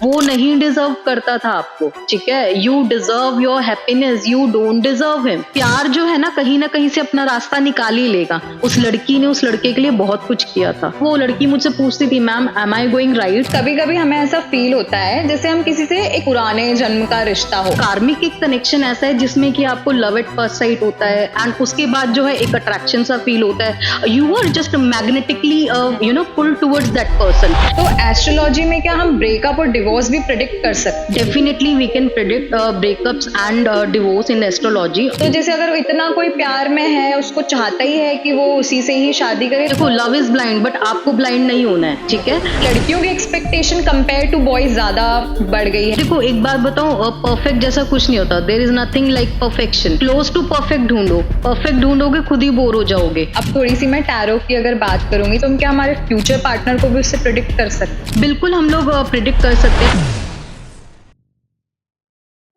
वो नहीं डिजर्व करता था आपको, ठीक है? You deserve your happiness, you don't deserve him. प्यार जो है ना कहीं से अपना रास्ता निकाल ही लेगा। उस लड़की ने उस लड़के के लिए बहुत कुछ किया था। वो लड़की मुझसे पूछती थी, ma'am am I going right? कभी कभी हमें ऐसा फील होता है जैसे हम किसी से एक पुराने जन्म का रिश्ता हो। कार्मिक एक कनेक्शन ऐसा है जिसमें कि आपको लव एट फर्स्ट साइट होता है एंड उसके बाद जो है एक अट्रैक्शन सा फील होता है। You are just magnetically pull towards that person. तो एस्ट्रोलॉजी में क्या हम ब्रेकअप और डिवोर्स भी प्रिडिक्ट कर सकते हैं? Definitely we can predict breakups and divorce in astrology. तो जैसे अगर इतना कोई प्यार में है, उसको चाहता ही है कि वो उसी से ही शादी करे। देखो, लव इज ब्लाइंड बट आपको ब्लाइंड नहीं होना है, ठीक है? लड़कियों की एक्सपेक्टेशन कंपेयर टू बॉयज ज्यादा बढ़ गई है। देखो, एक बात बताऊं, परफेक्ट जैसा कुछ नहीं होता। There is nothing like perfection. Close to perfect ढूंढो, परफेक्ट ढूंढोगे खुद ही बोर हो जाओगे। अब थोड़ी सी मैं टैरो की अगर बात करूंगी तो हम क्या हमारे फ्यूचर पार्टनर को भी उससे प्रिडिक्ट कर सकते हैं? बिल्कुल हम लोग प्रिडिक्ट कर सकते हैं।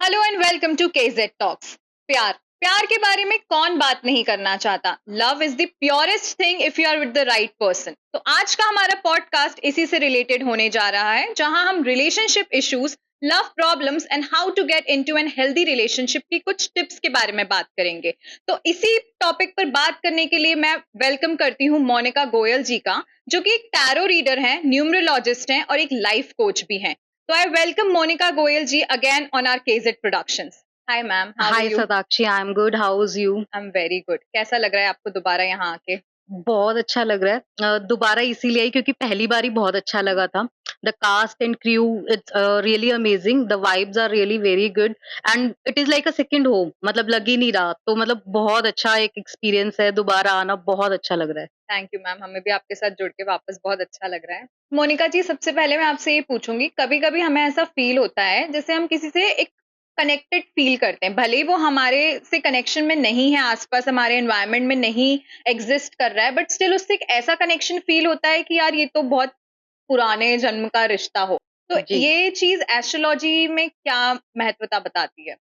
Hello and welcome to KZ talks. प्यार प्यार के बारे में कौन बात नहीं करना चाहता। Love is the purest thing if you are with the right person. तो आज का हमारा पॉडकास्ट इसी से रिलेटेड होने जा रहा है, जहां हम relationship issues, love problems and how to get into an healthy relationship की कुछ टिप्स के बारे में बात करेंगे। तो इसी टॉपिक पर बात करने के लिए मैं वेलकम करती हूँ मोनिका गोयल जी का, जो कि एक टैरो रीडर हैं, न्यूमरोलॉजिस्ट हैं और एक लाइफ कोच भी हैं। So I welcome Monica Goyal ji again on our KZ Productions. Hi ma'am, how are hi you? Sadakshi, I am good, how is you? I'm very good. कैसा लग रहा है आपको दोबारा यहाँ आके? बहुत अच्छा लग रहा है। दोबारा इसीलिए आई क्योंकि पहली बार ही बहुत अच्छा लगा था। The cast and crew, it's really amazing. The vibes are really very good and it is like a second home. मतलब लग ही नहीं रहा, तो मतलब बहुत अच्छा एक एक्सपीरियंस है। दोबारा आना बहुत अच्छा लग रहा है। थैंक यू मैम, हमें भी आपके साथ जुड़ के वापस बहुत अच्छा लग रहा है। मोनिका जी, सबसे पहले मैं आपसे ये पूछूंगी, कभी-कभी हमें ऐसा फील होता है जैसे हम किसी से एक कनेक्टेड फील करते हैं, भले ही वो हमारे से कनेक्शन में नहीं है, आसपास हमारे एनवायरनमेंट में नहीं एग्जिस्ट कर रहा है, बट स्टिल उससे एक ऐसा कनेक्शन फील होता है कि यार ये तो बहुत पुराने जन्म का रिश्ता हो। तो जी, ये चीज़ एस्ट्रोलॉजी में क्या महत्वता बताती है?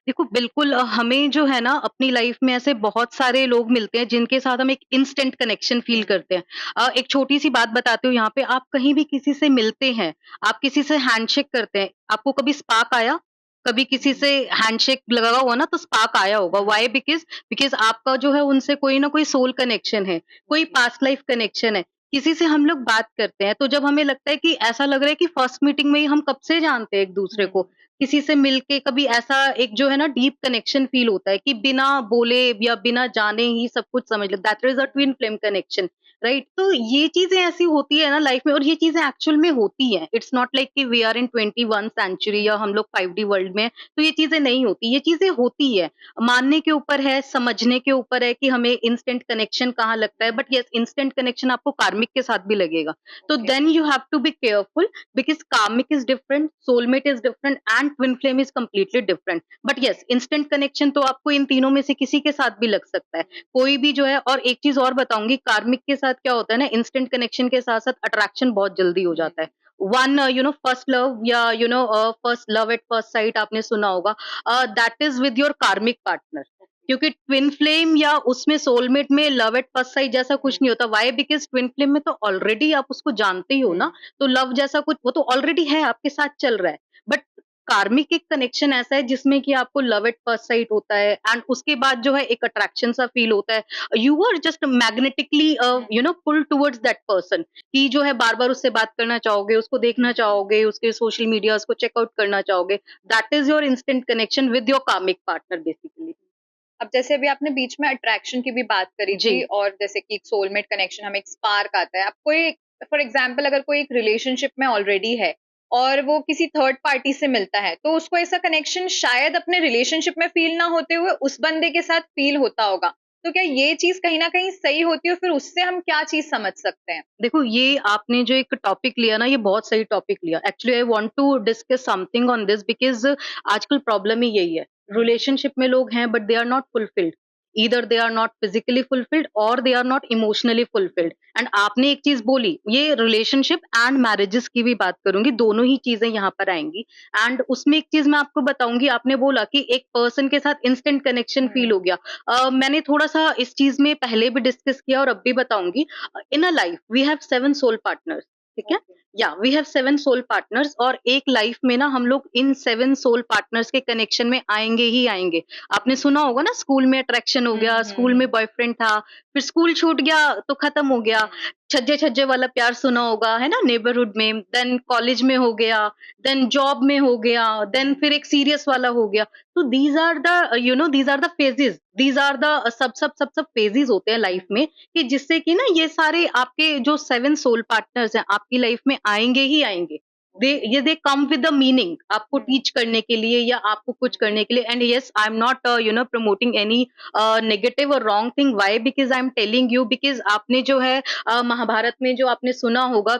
देखो बिल्कुल, हमें जो है ना अपनी लाइफ में ऐसे बहुत सारे लोग मिलते हैं जिनके साथ हम एक इंस्टेंट कनेक्शन फील करते हैं। एक छोटी सी बात बताती हूँ यहाँ पे, आप कहीं भी किसी से मिलते हैं, आप किसी से हैंडशेक करते हैं, आपको कभी स्पार्क आया? कभी किसी से हैंडशेक लगा हुआ ना तो स्पार्क आया होगा। व्हाई? बिकॉज़ बिकॉज़ आपका जो है उनसे कोई ना कोई सोल कनेक्शन है, कोई पास्ट लाइफ कनेक्शन है। किसी से हम लोग बात करते हैं तो जब हमें लगता है कि ऐसा लग रहा है कि फर्स्ट मीटिंग में ही हम कब से जानते हैं एक-दूसरे को। किसी से मिलके कभी ऐसा एक जो है ना डीप कनेक्शन फील होता है कि बिना बोले या बिना जाने ही सब कुछ समझ लो, that is a twin flame connection, right? तो ये चीजें ऐसी होती है ना लाइफ में, और ये चीजें एक्चुअल में होती हैं। इट्स नॉट लाइक कि वी आर इन 21 सेंचुरी या हम लोग 5D वर्ल्ड में हैं, तो ये चीजें नहीं होती। ये चीजें होती है, मानने के ऊपर है, समझने के ऊपर है कि हमें इंस्टेंट कनेक्शन कहाँ लगता है। बट यस, इंस्टेंट कनेक्शन आपको कार्मिक के साथ भी लगेगा। तो okay. Then you have to be careful because karmic is different, soulmate is different and twin flame is completely different. But yes, instant connection तो आपको इन तीनों में से किसी के साथ भी लग सकता है, कोई भी जो है। और एक चीज और बताऊंगी, कार्मिक के साथ क्या होता है ना, इंस्टेंट कनेक्शन के साथ साथ अट्रैक्शन बहुत जल्दी हो जाता है। वन फर्स्ट लव या first love at first sight आपने सुना होगा, दैट इज विद योर कार्मिक पार्टनर। क्योंकि ट्विन फ्लेम या उसमें सोलमेट में लव एट फर्स्ट साइट जैसा कुछ नहीं होता। वाई? बिकॉज ट्विन फ्लेम में तो ऑलरेडी आप उसको जानते ही हो ना, तो लव जैसा कुछ वो तो ऑलरेडी है, आपके साथ चल रहा है। बट कार्मिक एक कनेक्शन ऐसा है जिसमें कि आपको लव एट फर्स्ट साइट होता है एंड उसके बाद जो है एक अट्रैक्शन सा फील होता है। You are just magnetically pull towards that person, कि जो है बार बार उससे बात करना चाहोगे, उसको देखना चाहोगे, उसके सोशल मीडिया को चेकआउट करना चाहोगे। That is your instant connection with your कार्मिक पार्टनर बेसिकली। अब जैसे अभी आपने बीच में अट्रैक्शन की भी बात करी जी। थी, और जैसे कि एक सोलमेट कनेक्शन, हमें एक स्पार्क आता है। अब कोई, फॉर एग्जांपल, अगर कोई एक रिलेशनशिप में ऑलरेडी है और वो किसी थर्ड पार्टी से मिलता है, तो उसको ऐसा कनेक्शन शायद अपने रिलेशनशिप में फील ना होते हुए उस बंदे के साथ फील होता होगा। तो क्या ये चीज कहीं ना कहीं सही होती है? फिर उससे हम क्या चीज समझ सकते हैं? देखो, ये आपने जो एक टॉपिक लिया ना, ये बहुत सही टॉपिक लिया। Actually I want to discuss something on this because आजकल प्रॉब्लम ही यही है। रिलेशनशिप में लोग हैं but they are not fulfilled. Either they are not physically fulfilled or they are not emotionally fulfilled. And आपने एक चीज़ बोली, ये रिलेशनशिप एंड मैरेजेस की भी बात करूँगी, दोनों ही चीज़ें यहाँ पर आएँगी। एंड उसमें एक चीज़ मैं आपको बताऊँगी, आपने बोला कि एक पर्सन के साथ इंस्टेंट कनेक्शन फील हो गया। मैंने थोड़ा-सा इस चीज़ में पहले भी डिस्कस किया और अब भी बताऊँगी। In a life we have 7 soul partners, ठीक है? या वी हैव 7 सोल पार्टनर्स और एक लाइफ में ना हम लोग इन 7 सोल पार्टनर्स के कनेक्शन में आएंगे ही आएंगे। आपने सुना होगा ना, स्कूल में अट्रैक्शन हो गया, स्कूल में बॉयफ्रेंड था, फिर स्कूल छूट गया तो खत्म हो गया। छज्जे छज्जे वाला प्यार सुना होगा, है ना, नेबरहुड में, देन कॉलेज में हो गया, देन जॉब में हो गया, देन फिर एक सीरियस वाला हो गया। तो these are the these are the phases, these are the सब फेजेस होते हैं लाइफ में, कि जिससे कि ना ये सारे आपके जो 7 सोल पार्टनर्स हैं आपकी लाइफ में आएंगे ही आएंगे। They come with the meaning, आपको टीच करने के लिए या आपको कुछ करने के लिए। And yes, I am not promoting any negative or wrong thing. Why? Because I am telling you, because आपने जो है महाभारत में जो आपने सुना होगा,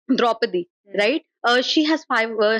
Draupadi, right, she has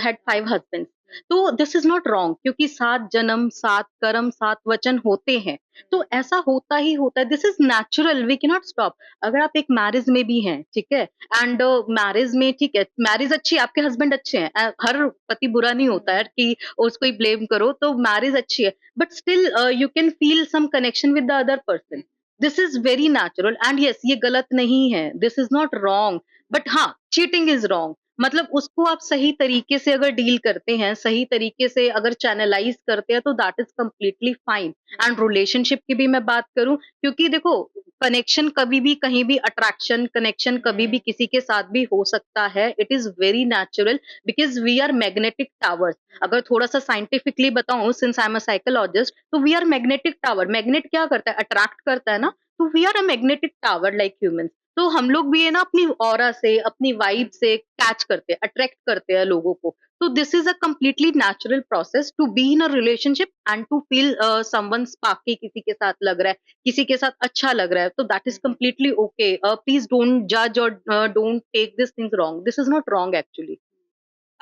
had 5 husbands। तो दिस इज नॉट रॉन्ग, क्योंकि 7 जन्म, 7 कर्म, 7 वचन होते हैं। तो ऐसा होता ही होता है, this is natural, we can not stop. अगर आप एक मैरिज में भी हैं, ठीक है, एंड मैरिज में, ठीक है, मैरिज अच्छी है, आपके हस्बैंड अच्छे हैं, हर पति बुरा नहीं होता है कि उसको ही ब्लेम करो, तो मैरिज अच्छी है, but still you can feel some connection with the other person. This is very natural and yes, ये गलत नहीं है, this is not wrong. But हाँ, चीटिंग इज रॉन्ग। मतलब उसको आप सही तरीके से अगर डील करते हैं, सही तरीके से अगर चैनलाइज करते हैं, तो that is completely fine. And relationship की भी मैं बात करूं, क्योंकि देखो, कनेक्शन कभी भी कहीं भी, अट्रैक्शन कनेक्शन कभी भी किसी के साथ भी हो सकता है। It is very natural, because we are magnetic towers. अगर थोड़ा सा साइंटिफिकली बताऊं, since I am a psychologist, तो we are magnetic tower. Magnet क्या करता है? अट्रैक्ट करता है ना। तो we are a magnetic tower like humans. तो हम लोग भी है ना अपनी ऑरा से, अपनी वाइब से कैच करते हैं, अट्रैक्ट करते हैं लोगों को। तो this is a completely natural process to be in a relationship and to feel someone sparky, किसी के साथ लग रहा है, किसी के साथ अच्छा लग रहा है, तो that is completely okay. Please don't जज और don't take this things wrong, this is not wrong actually.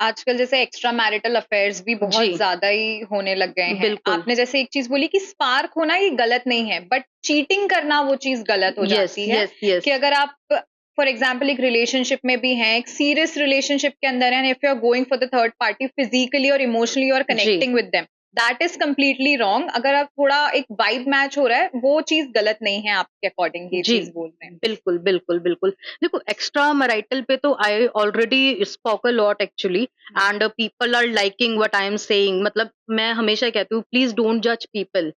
Extra जैसे एक्स्ट्रा मैरिटल अफेयर्स भी जी, बहुत ज्यादा ही होने लग गए हैं। बिल्कुल। आपने जैसे एक चीज बोली कि स्पार्क होना ये गलत नहीं है, बट चीटिंग करना वो चीज गलत हो यस, जाती है। Yes, yes. कि अगर आप फॉर एग्जाम्पल एक रिलेशनशिप में भी हैं, एक सीरियस रिलेशनशिप के अंदर है, if you are going for the third party physically और इमोशनली और जी, connecting with them, that is completely wrong. अगर आप थोड़ा एक वाइब मैच हो रहा है, वो चीज गलत नहीं है, आपके अकॉर्डिंग ये जी, चीज बोल रहे हैं। बिल्कुल, बिल्कुल, बिल्कुल। देखो, एक्स्ट्रा मैरिटल पे तो I already spoke a lot actually, and people are liking what I am saying. मतलब मैं हमेशा कहती हूँ, प्लीज डोंट जज people.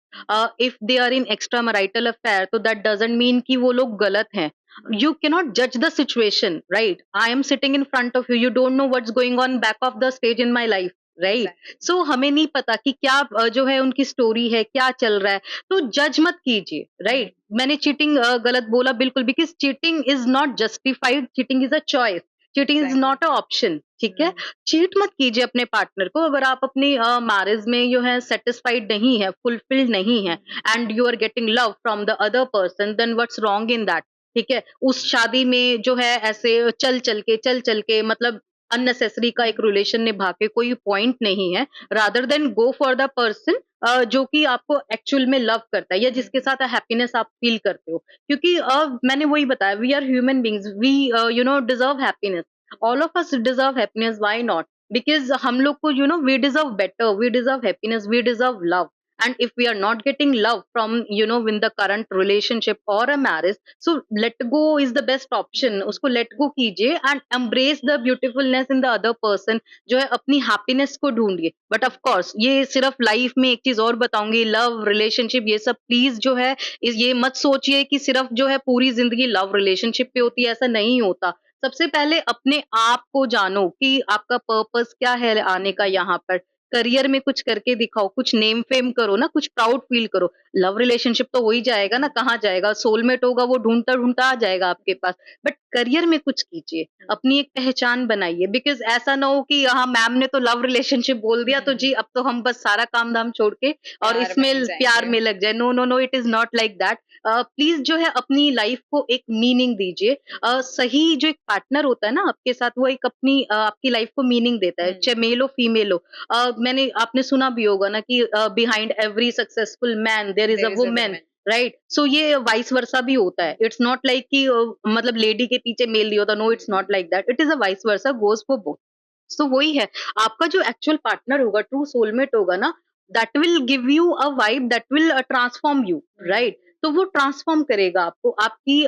If they are in extra marital affair, तो दैट डजंट मीन कि वो लोग गलत हैं। You cannot judge the situation, right? I am sitting in front of you. You don't know what's going on back of the stage in my life, right? Exactly. So हमें नहीं पता कि क्या जो है उनकी स्टोरी है, क्या चल रहा है। तो जज मत कीजिए, राइट? मैंने चीटिंग गलत बोला, बिल्कुल, because cheating is not justified, cheating is a choice, cheating is Exactly. Not a option, ठीक है? चीट मत कीजिए अपने पार्टनर को। अगर आप अपनी मैरिज में जो है सेटिस्फाइड नहीं है, फुलफिल्ड नहीं है, and you are getting love from the other person, then what's wrong in that? ठीक है? उस शादी में जो है ऐसे चल चल के मतलब अननेसेसरी का एक रिलेशन निभा के कोई पॉइंट नहीं है। Rather than go for the person जो कि आपको एक्चुअल में लव करता है, या जिसके साथ हैप्पीनेस आप फील करते हो। क्योंकि मैंने वही बताया, we are human beings, we deserve happiness. All of us deserve happiness, why not? Because हम लोग को we deserve better, we deserve happiness, we deserve love. And if we are not getting love from in the current relationship or a marriage, so let go is the best option। उसको let go कीजिए and embrace the beautifulness in the other person। जो है अपनी happiness को ढूंढिए। But of course ये सिर्फ life में एक चीज और बताऊंगी, लव रिलेशनशिप ये सब प्लीज जो है ये मत सोचिए कि सिर्फ जो है पूरी जिंदगी लव रिलेशनशिप पे होती है, ऐसा नहीं होता। सबसे पहले अपने आप को जानो कि आपका पर्पस क्या है आने का यहाँ पर। करियर में कुछ करके दिखाओ, कुछ नेम फेम करो ना, कुछ प्राउड फील करो। लव रिलेशनशिप तो हो ही जाएगा ना, कहाँ जाएगा? सोलमेट होगा, वो ढूँढता-ढूँढता आ जाएगा आपके पास। बट करियर में कुछ कीजिए, अपनी एक पहचान बनाइए। बिकॉज़ ऐसा ना हो कि हाँ, मैम ने तो लव रिलेशनशिप बोल दिया, तो जी अब तो हम बस सारा काम-धाम छोड़ के और प्यार में इसमें ही प्यार जाएंगे। में लग जाए। No, no, no, it is not like that. Please जो है अपनी लाइफ को एक मीनिंग दीजिए। सही जो एक पार्टनर होता है ना आपके साथ, वो एक अपनी आपकी लाइफ को मीनिंग देता है, चाहे मेल हो, फीमेल हो। मैंने आपने सुना भी होगा ना कि behind every successful man there is a there is a woman, woman. Right? So ये वाइस वर्सा भी होता है। इट्स नॉट लाइक कि मतलब लेडी के पीछे मेल नहीं होता। No, it's not like that. It is a vice versa, goes for both. So वही है, आपका जो एक्चुअल पार्टनर होगा, ट्रू सोलमेट होगा ना, that will give you a vibe, that will transform you, right? तो वो ट्रांसफॉर्म करेगा आपको, आपकी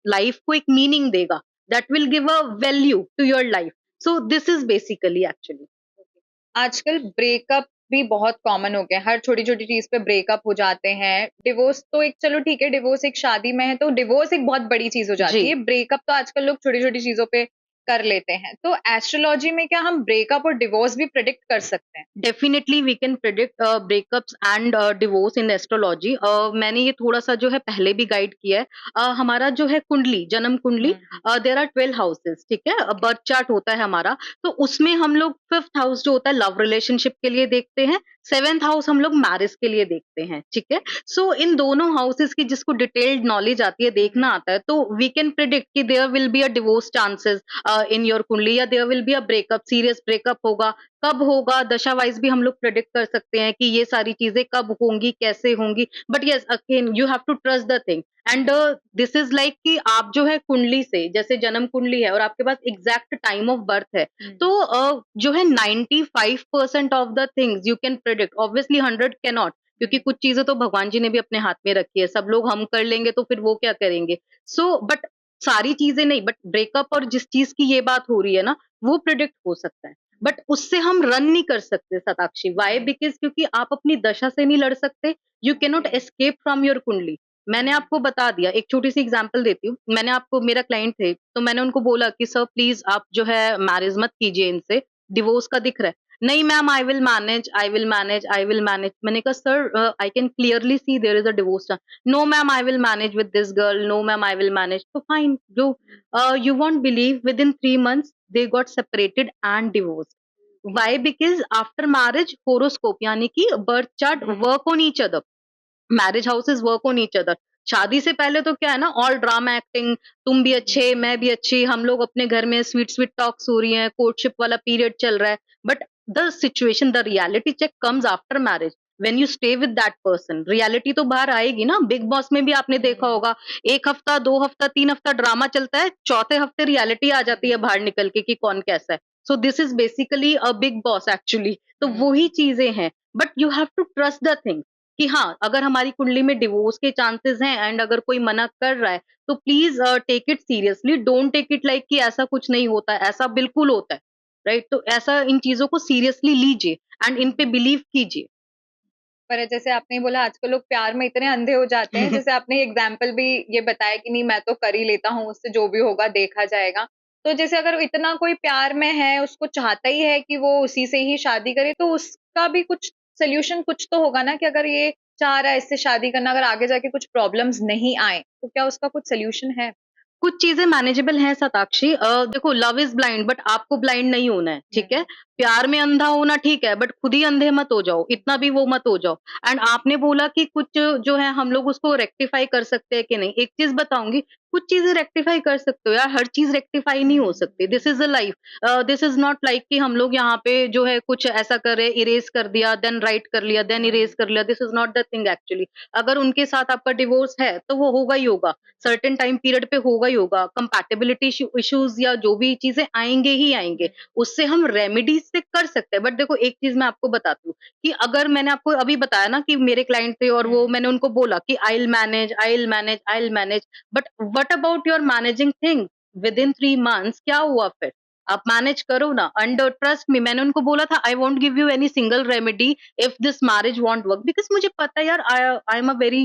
लाइफ को एक मीनिंग देगा। that will give a value to your life. So this is basically actually. आजकल ब्रेकअप भी बहुत कॉमन हो गया है, हर छोटी छोटी चीज पे ब्रेकअप हो जाते हैं। डिवोर्स तो एक, चलो ठीक है, डिवोर्स एक शादी में है तो डिवोर्स एक बहुत बड़ी चीज हो जी। जाती है, ब्रेकअप तो आजकल लोग छोटी छोटी चीजों पे कर लेते हैं। तो एस्ट्रोलॉजी में क्या हम ब्रेकअप और डिवोर्स भी प्रिडिक्ट कर सकते हैं? Definitely we can predict breakups and divorce in astrology. मैंने ये थोड़ा सा जो है पहले भी गाइड किया है। हमारा जो है कुंडली, जन्म कुंडली, देयर आर 12 हाउसेस, ठीक है, बर्थ चार्ट होता है हमारा। तो उसमें हम लोग फिफ्थ हाउस जो होता है लव रिलेशनशिप के लिए देखते हैं, सेवेंथ हाउस हम लोग मैरिज के लिए देखते हैं, ठीक है। सो इन दोनों हाउसेस की जिसको डिटेल्ड नॉलेज आती है, देखना आता है, तो वी कैन प्रिडिक्ट कि there will be a divorce chances in your kundli, या there will be a breakup, serious breakup होगा, कब होगा, दशा वाइज भी हम लोग प्रेडिक्ट कर सकते हैं कि ये सारी चीजें कब होंगी, कैसे होंगी। But yes, again you have to trust the thing. And this is like कि आप जो है कुंडली से, जैसे जन्म कुंडली है और आपके पास एग्जैक्ट टाइम ऑफ बर्थ है, तो जो है 95% of the things you can predict. Obviously 100 can not, क्योंकि कुछ चीजें तो भगवान जी ने भी अपने हाथ में रखी है, सब लोग हम कर लेंगे तो फिर वो क्या करेंगे। सो बट सारी चीजें नहीं, बट ब्रेकअप और जिस चीज की ये बात हो रही है ना, वो प्रिडिक्ट हो सकता है। बट उससे हम रन नहीं कर सकते शताक्षी। वाई? बिकॉज क्योंकि आप अपनी दशा से नहीं लड़ सकते। You can not escape from your कुंडली। मैंने आपको बता दिया, एक छोटी सी एग्जांपल देती हूँ। मैंने आपको, मेरा क्लाइंट थे तो मैंने उनको बोला कि सर प्लीज आप जो है मैरिज मत कीजिए इनसे, डिवोर्स का दिख रहा है। नहीं ma'am, I will manage, I will manage, I will manage. मैंने कहा sir I can clearly see there is a divorce. No ma'am, I will manage with this girl, no ma'am, I will manage. तो fine, जो you won't believe, within 3 months they got separated and divorced. Why? Because after marriage horoscope यानी कि birth chart work on each other, marriage houses work on each other. शादी से पहले तो क्या है ना, ऑल ड्रामा एक्टिंग, तुम भी अच्छे मैं भी अच्छी, हम लोग अपने घर में स्वीट स्वीट टॉक्स हो रही हैं, कोर्टशिप वाला पीरियड चल रहा है। But the situation, the reality check comes after marriage. When you stay with that person, reality तो बाहर आएगी ना। बिग बॉस में भी आपने देखा होगा, 1 हफ्ता 2 हफ्ता 3 हफ्ता ड्रामा चलता है, चौथे हफ्ते रियलिटी आ जाती है बाहर निकल के कि कौन कैसा है। So this is basically a Bigg Boss actually. तो वही चीजें हैं, but you have to trust the thing कि हाँ, अगर हमारी कुंडली में डिवोर्स के चांसेस हैं एंड अगर कोई मना कर रहा है, तो please take it seriously. Don't take it like कि ऐसा कुछ नहीं होता है, ऐसा बिल्कुल होता है। राइट? तो ऐसा, इन चीजों को सीरियसली लीजिए एंड इन पे बिलीव कीजिए। पर जैसे आपने बोला आजकल लोग प्यार में इतने अंधे हो जाते हैं, जैसे आपने एग्जाम्पल भी ये बताया कि नहीं मैं तो कर ही लेता हूँ, उससे जो भी होगा देखा जाएगा। तो जैसे अगर इतना कोई प्यार में है, उसको चाहता ही है कि वो उसी से ही शादी करे, तो उसका भी कुछ सोल्यूशन कुछ तो होगा ना, कि अगर ये चाह रहा है इससे शादी करना, अगर आगे जाके कुछ प्रॉब्लम्स नहीं आए, तो क्या उसका कुछ सोल्यूशन है? कुछ चीजें मैनेजेबल हैं शताक्षी। देखो, लव इज ब्लाइंड, बट आपको ब्लाइंड नहीं होना है, ठीक है। प्यार में अंधा होना ठीक है, बट खुद ही अंधे मत हो जाओ, इतना भी वो मत हो जाओ। एंड आपने बोला कि कुछ जो है हम लोग उसको रेक्टिफाई कर सकते हैं कि नहीं। एक चीज बताऊंगी, कुछ चीजें रेक्टिफाई कर सकते हो यार, हर चीज रेक्टिफाई नहीं हो सकती। This is a life. This is not like कि हम लोग यहाँ पे जो है कुछ ऐसा कर रहे, इरेज कर दिया देन राइट कर लिया देन इरेज कर लिया। This is not the thing actually. अगर उनके साथ आपका डिवोर्स है तो वो होगा ही होगा, सर्टेन टाइम पीरियड पे होगा ही होगा। कंपैटिबिलिटी इश्यूज या जो भी चीजें आएंगे ही आएंगे, उससे हम रेमेडीज से कर सकते हैं। बट देखो, एक चीज मैं आपको बताती हूँ कि अगर मैंने आपको अभी बताया ना कि मेरे क्लाइंट थे और वो, मैंने उनको बोला कि आई will manage, I will manage, I will manage. But what about your managing thing with in 3 months? क्या हुआ फिर? आप मैनेज करो ना। एंड ट्रस्ट मी, मैंने उनको बोला था I won't give you any single remedy if this marriage want work, because मुझे पता है यार, आई एम अ वेरी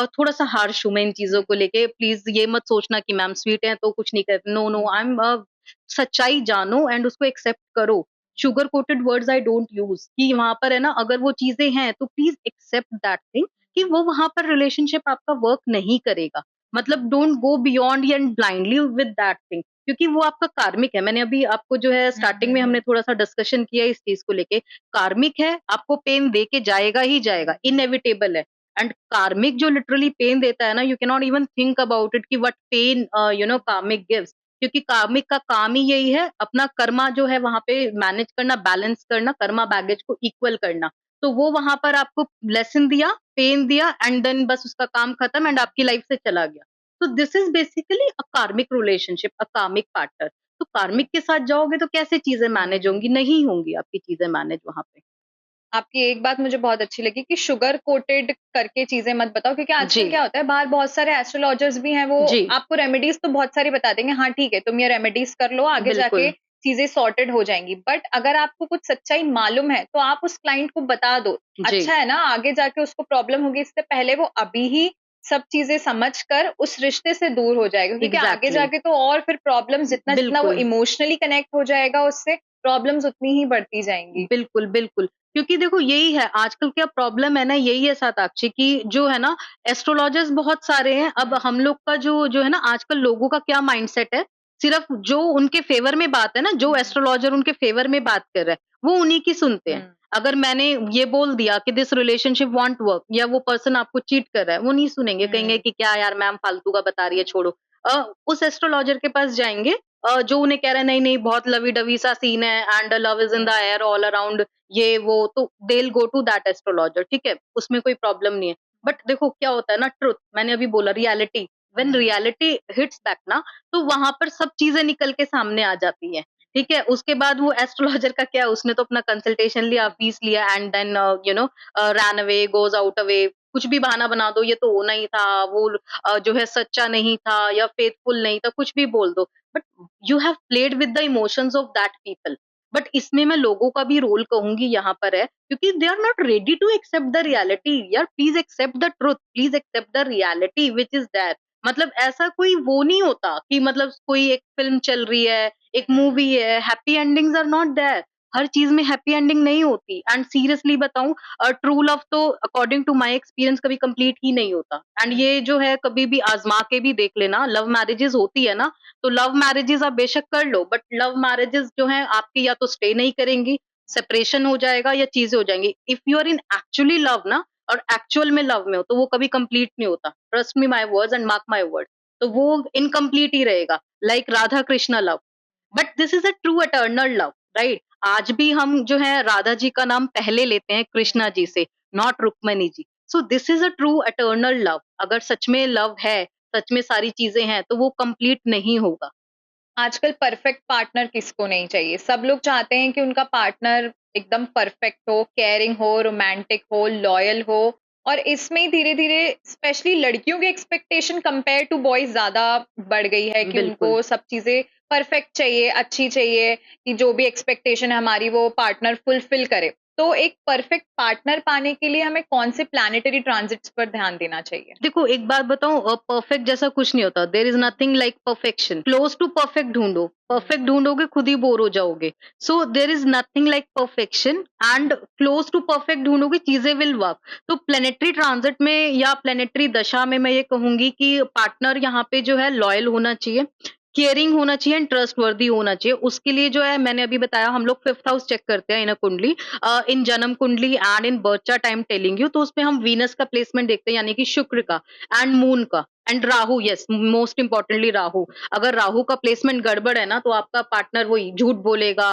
थोड़ा सा हार्श हूँ मैं इन चीजों को लेके। प्लीज ये मत सोचना कि मैम स्वीट है तो कुछ नहीं करते। नो नो, आई एम, सच्चाई जानो एंड उसको एक्सेप्ट करो। Sugar coated words I don't use, कि वहां पर है ना, अगर वो चीजें हैं तो प्लीज एक्सेप्ट दैट थिंग कि वो वहां पर रिलेशनशिप आपका वर्क नहीं करेगा। मतलब don't go beyond and blindly with that thing, क्योंकि वो आपका कार्मिक है। मैंने अभी आपको जो है स्टार्टिंग में हमने थोड़ा सा डिस्कशन किया इस चीज को लेके। कार्मिक है, आपको पेन दे के जाएगा ही जाएगा, इनएविटेबल है। एंड कार्मिक जो लिटरली पेन देता है ना, you can not even think about it कि व्हाट पेन कार्मिक गिव्स। क्योंकि कार्मिक का काम ही यही है, अपना कर्मा जो है वहां पे मैनेज करना, बैलेंस करना, कर्मा बैगेज को इक्वल करना। तो वो वहां पर आपको लेसन दिया, पेन दिया, एंड देन बस उसका काम खत्म एंड आपकी लाइफ से चला गया। तो दिस इज बेसिकली अ कार्मिक रिलेशनशिप, अ कार्मिक पार्टनर। तो कार्मिक के साथ जाओगे तो कैसे चीजें मैनेज होंगी? नहीं होंगी आपकी चीजें मैनेज वहां पे। आपकी एक बात मुझे बहुत अच्छी लगी कि शुगर कोटेड करके चीजें मत बताओ, क्योंकि आजकल जी, क्या होता है, बाहर बहुत सारे एस्ट्रोलॉजर्स भी हैं, वो जी, आपको रेमेडीज तो बहुत सारी बता देंगे, हाँ ठीक है तुम ये रेमेडीज कर लो, आगे जाके बिल्कुल, चीजें सॉर्टेड हो जाएंगी। बट अगर आपको कुछ सच्चाई मालूम है तो आप उस क्लाइंट को बता दो। जी, अच्छा है ना, आगे जाके उसको प्रॉब्लम होगी, इससे पहले वो अभी ही सब चीजें समझ कर उस रिश्ते से दूर हो जाएगा, क्योंकि आगे एग्ज़ैक्टली, जाके तो और फिर प्रॉब्लम, जितना जितना वो बिल्कुल। इमोशनली कनेक्ट हो जाएगा उससे, प्रॉब्लम्स उतनी ही बढ़ती जाएंगी। बिल्कुल, बिल्कुल। क्योंकि देखो यही है आजकल क्या प्रॉब्लम है ना यही है साक्षी कि जो है ना एस्ट्रोलॉजर्स बहुत सारे हैं। अब हुँ, हम लोग का जो है ना आजकल लोगों का क्या माइंडसेट है, सिर्फ जो उनके फ़ेवर में बात है ना, जो हुँ, एस्ट्रोलॉजर उनके फ़ेवर में बात कर रहा है, वो उन्हीं की सुनते हैं। हुँ, अगर मैंने ये बोल दिया कि दिस रिलेशनशिप वोंट वर्क या वो पर्सन आपको चीट कर रहा है, वो नहीं सुनेंगे, कहेंगे हुँ, कि क्या यार मैम फालतू का बता रही है छोड़ो। उस एस्ट्रोलॉजर के पास जाएँगे जो उन्हें कह रहा है नहीं-नहीं बहुत लवी-डवी सा सीन है and love is in the hmm, air all around ये वो तो they will go to that astrologer ठीक है? उसमें कोई प्रॉब्लम नहीं है। बट देखो क्या होता है ना ट्रुथ मैंने अभी बोला reality when hmm, reality hits back ना तो वहाँ पर सब चीज़ें निकल के सामने आ जाती हैं। ठीक है? उसके बाद वो एस्ट्रोलॉजर का क्या उसने तो अपना कंसल्टेशन लिया, फीस लिया and then ran away, goes out away कुछ भी बहाना बना दो ये तो होना ही था, वो जो है सच्चा नहीं था या फेथफुल नहीं था, कुछ भी बोल दो। But you have played with the emotions of that people but इसमें मैं लोगों का भी रोल कहूंगी यहाँ पर है क्योंकि they are not ready to accept the reality यार please accept the truth please accept the reality which is that मतलब ऐसा कोई वो नहीं होता कि मतलब कोई एक फिल्म चल रही है एक हुँ, मूवी है happy endings are not there हर चीज में हैप्पी एंडिंग नहीं होती एंड सीरियसली बताऊं ट्रू लव तो अकॉर्डिंग टू माय एक्सपीरियंस कभी कंप्लीट ही नहीं होता एंड हुँ, ये जो है कभी भी आजमा के भी देख लेना लव मैरिजेस होती है ना तो लव मैरिजेस आप बेशक कर लो बट लव मैरिजेस जो हैं आपकी या तो स्टे नहीं करेंगी, सेपरेशन हो जाएगा या चीज़ें हो जाएँगी। If you are in actually love ना और एक्चुअल में लव में हो तो वो कभी कंप्लीट नहीं होता। Trust me my words and mark my words तो वो इनकम्प्लीट ही रहेगा like Radha Krishna love. But this is a true eternal love, right? आज भी हम जो है राधा जी का नाम पहले लेते हैं कृष्णा जी से, not Rukmini ji. So this is a true eternal love. अगर सच में लव है, सच में सारी चीज़ें हैं, तो वो कंप्लीट नहीं होगा। आजकल परफेक्ट पार्टनर किसको नहीं चाहिए? सब लोग चाहते हैं कि उनका पार्टनर एकदम परफेक्ट हो, केयरिंग हो, रोमांटिक हो, लॉयल हो, और इसमें धीरे-धीरे स्पेशली लड़कियों की एक्सपेक्टेशन कंपेयर टू बॉयज़ ज़्यादा बढ़ गई है कि बिल्कुल। उनको सब चीज़ें परफेक्ट चाहिए, अच्छी चाहिए, कि जो भी एक्सपेक्टेशन है हमारी वो पार्टनर फुलफिल करे। तो एक परफेक्ट पार्टनर पाने के लिए हमें कौन से प्लैनेटरी ट्रांजिट्स पर ध्यान देना चाहिए? देखो एक बात बताऊँ परफेक्ट जैसा कुछ नहीं होता। There is nothing like perfection. Close to perfect ढूँढो। हुँ, परफेक्ट ढूँढोगे खुद ही बोर हो जाओगे। So there is nothing like perfection and close to perfect ढूँढोगे चीज़ें विल वर्क। तो प्लैनेटरी ट्रांजिट में या प्लैनेटरी दशा में मैं ये कहूँगी कि पार्टनर यहाँ पे जो है लॉयल होना चाहिए, केयरिंग होना चाहिए एंड ट्रस्टवर्दी होना चाहिए। उसके लिए जो है मैंने अभी बताया हम लोग 5th हाउस चेक करते हैं इन अ कुंडली इन जन्म कुंडली and in birth chart I am telling you तो उसमें हम वीनस का प्लेसमेंट देखते हैं यानी कि शुक्र का एंड मून का and Rahu yes most importantly Rahu अगर राहु का प्लेसमेंट गड़बड़ है ना तो आपका पार्टनर वही झूठ बोलेगा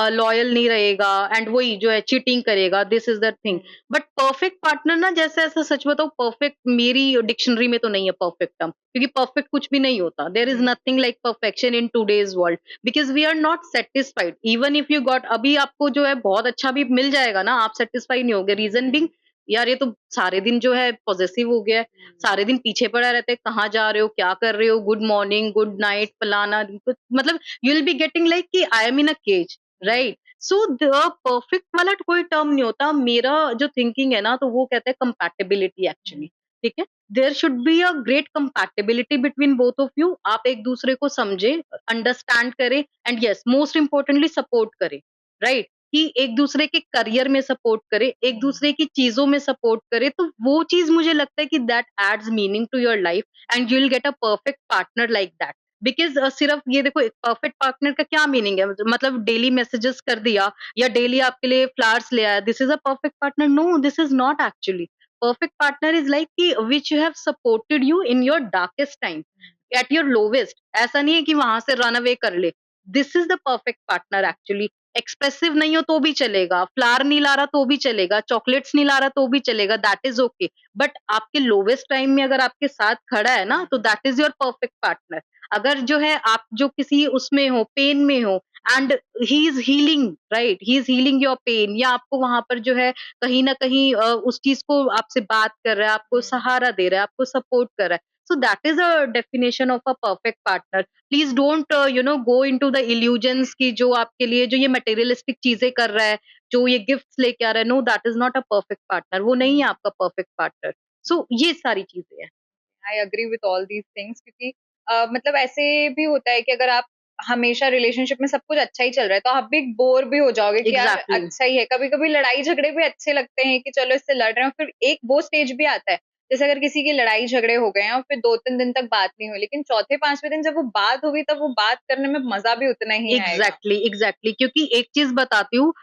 लॉयल नहीं रहेगा एंड वही जो है चीटिंग करेगा this is the thing hmm, but perfect partner ना जैसे ऐसा सच बताओ परफेक्ट मेरी डिक्शनरी में तो नहीं है परफेक्ट टर्म क्योंकि परफेक्ट कुछ भी नहीं होता there is hmm, nothing like perfection in today's world because we are not satisfied even if you got अभी आपको जो है बहुत अच्छा भी मिल जाएगा ना आप सेटिस्फाई नहीं होगे रीजन बिंग यार ये तो सारे दिन जो है पॉजेसिव हो गया है हुँ, सारे दिन पीछे पड़ा रहता है कहाँ जा रहे हो क्या कर रहे हो गुड मॉर्निंग गुड नाइट फलाना मतलब you will be getting like कि I am in a cage हुँ, राइट सो द परफेक्ट वाला कोई टर्म नहीं होता मेरा जो थिंकिंग है ना तो वो कहते हैं कंपैटिबिलिटी एक्चुअली हुँ, ठीक है there should be a great compatibility between both of you आप एक दूसरे को समझे अंडरस्टैंड करें and yes most importantly support करें राइट कि एक दूसरे के करियर में सपोर्ट करे एक दूसरे की चीजों में सपोर्ट करे तो वो चीज मुझे लगता है कि that adds meaning to your life and you will get a perfect partner like that because सिर्फ ये देखो एक परफेक्ट पार्टनर का क्या मीनिंग है मतलब डेली मैसेजेस कर दिया या डेली आपके लिए फ्लावर्स ले आया this is a perfect partner no this is not actually perfect partner is like कि which you have supported you in your darkest time at your lowest ऐसा नहीं है कि वहां से रन अवे कर ले this is the perfect partner actually expressive नहीं हो तो भी चलेगा फ्लावर नहीं ला रहा तो भी चलेगा चॉकलेट्स नहीं ला रहा तो भी चलेगा दैट इज ओके बट आपके लोवेस्ट टाइम में अगर आपके साथ खड़ा है ना तो that is your perfect partner अगर जो है आप जो किसी उसमें हो पेन में हो and he is healing, right, he is healing your pain, या आपको वहां पर जो है कहीं ना कहीं उस चीज को आपसे बात कर रहा है, आपको सहारा दे रहा है, आपको सपोर्ट कर रहा है. So that is a definition of a perfect partner. Please don't go into the illusions की जो आपके लिए जो ये materialistic चीजें कर रहा है, जो ये गिफ्ट्स लेके आ रहा है. No, that is not a perfect partner. वो नहीं है आपका परफेक्ट पार्टनर. सो ये सारी चीजें हैं. I agree with all these things क्योंकि मतलब ऐसे भी होता है कि अगर आप हमेशा रिलेशनशिप में सब कुछ अच्छा ही चल रहा है तो आप भी बोर भी हो जाओगे कि यार एग्जैक्टली. अच्छा ही है. कभी कभी लड़ाई झगड़े भी अच्छे लगते हैं कि चलो इससे लड़ रहे हैं, फिर एक वो स्टेज भी आता है जैसे अगर किसी की लड़ाई झगड़े हो गए हैं और फिर 2-3 दिन तक बात नहीं हुई, लेकिन चौथे पांचवें दिन जब वो बात होगी तब वो बात करने में मजा भी उतना ही आएगा. एग्जैक्टली, एग्जैक्टली, क्योंकि एक चीज बताती हूँ,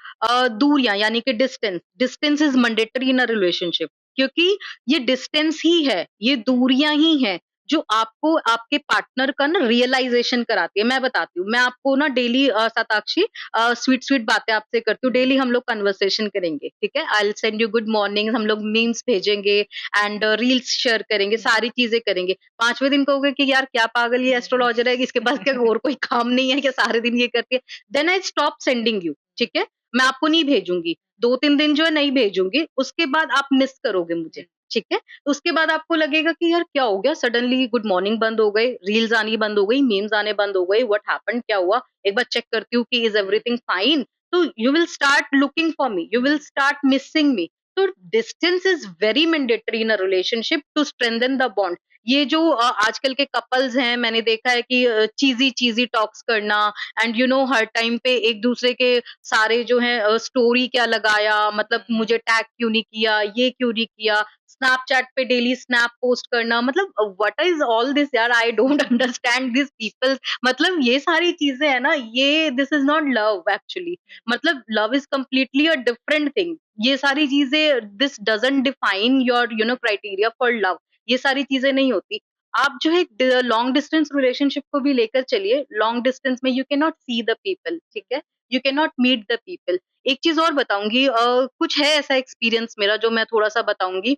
दूरियां यानी कि distance, distance is mandatory in a relationship. क्योंकि ये डिस्टेंस ही है, ये दूरियां ही है जो आपको आपके पार्टनर का ना रियलाइजेशन कराती है. मैं बताती हूँ, मैं आपको ना डेली शताक्षी स्वीट स्वीट बातें आपसे करती हूँ. डेली हम लोग कन्वर्सेशन करेंगे, ठीक है. I will send you good morning, हम लोग मीम्स भेजेंगे एंड रील्स शेयर करेंगे, सारी चीजें करेंगे. 5वें दिन कहोगे कि यार क्या पागल ये एस्ट्रोलॉजर है कि इसके पास क्या और कोई काम नहीं है, क्या सारे दिन ये करती है. Then I stop sending you, ठीक है. मैं आपको नहीं भेजूंगी, 2-3 दिन जो है नहीं भेजूंगी. उसके बाद आप मिस करोगे मुझे, ठीक है. तो उसके बाद आपको लगेगा कि यार क्या हो गया, सडनली गुड मॉर्निंग बंद हो गए, रील्स आनी बंद हो गई, मीम्स आने बंद हो गए, व्हाट हैपेंड, क्या हुआ. एक बार चेक करती हूँ कि इज एवरीथिंग फाइन. तो you will start looking for me, you will start missing me. तो distance is very mandatory in a relationship to strengthen the bond. ये जो आजकल के कपल्स हैं, मैंने देखा है कि चीजी चीजी टॉक्स करना एंड हर टाइम पे एक दूसरे के सारे जो है स्टोरी क्या लगाया, मतलब मुझे टैग क्यों नहीं किया, ये क्यों नहीं किया, स्नैपचैट पे डेली स्नैप पोस्ट करना, मतलब व्हाट इज ऑल दिस यार, I don't understand this people. मतलब ये सारी चीजें है ना, ये this is not love actually. मतलब love is completely a different thing. ये सारी चीजें, this doesn't define your criteria for love. ये सारी चीजें नहीं होती. आप जो है लॉन्ग डिस्टेंस रिलेशनशिप को भी लेकर चलिए. लॉन्ग डिस्टेंस में you can not see the people, ठीक है, you can not meet the people. एक चीज और बताऊंगी, कुछ है ऐसा एक्सपीरियंस मेरा जो मैं थोड़ा सा बताऊंगी.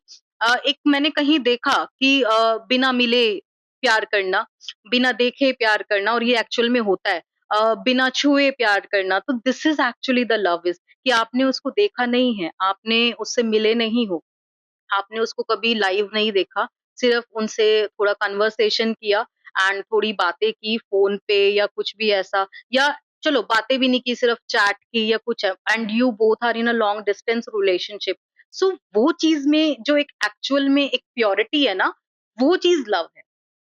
एक मैंने कहीं देखा कि बिना मिले प्यार करना, बिना देखे प्यार करना, और ये एक्चुअल में होता है. बिना छुए प्यार करना, तो this is actually the love is कि आपने उसको देखा नहीं है, आपने उससे मिले नहीं हो, आपने उसको कभी लाइव नहीं देखा, सिर्फ उनसे थोड़ा कन्वर्सेशन किया एंड थोड़ी बातें की फ़ोन पे या कुछ भी ऐसा, या चलो बातें भी नहीं की, सिर्फ चैट की या कुछ, and you both are in a long distance relationship. So वो चीज़ में जो एक एक्चुअल में एक प्योरिटी है ना, वो चीज़ लव है,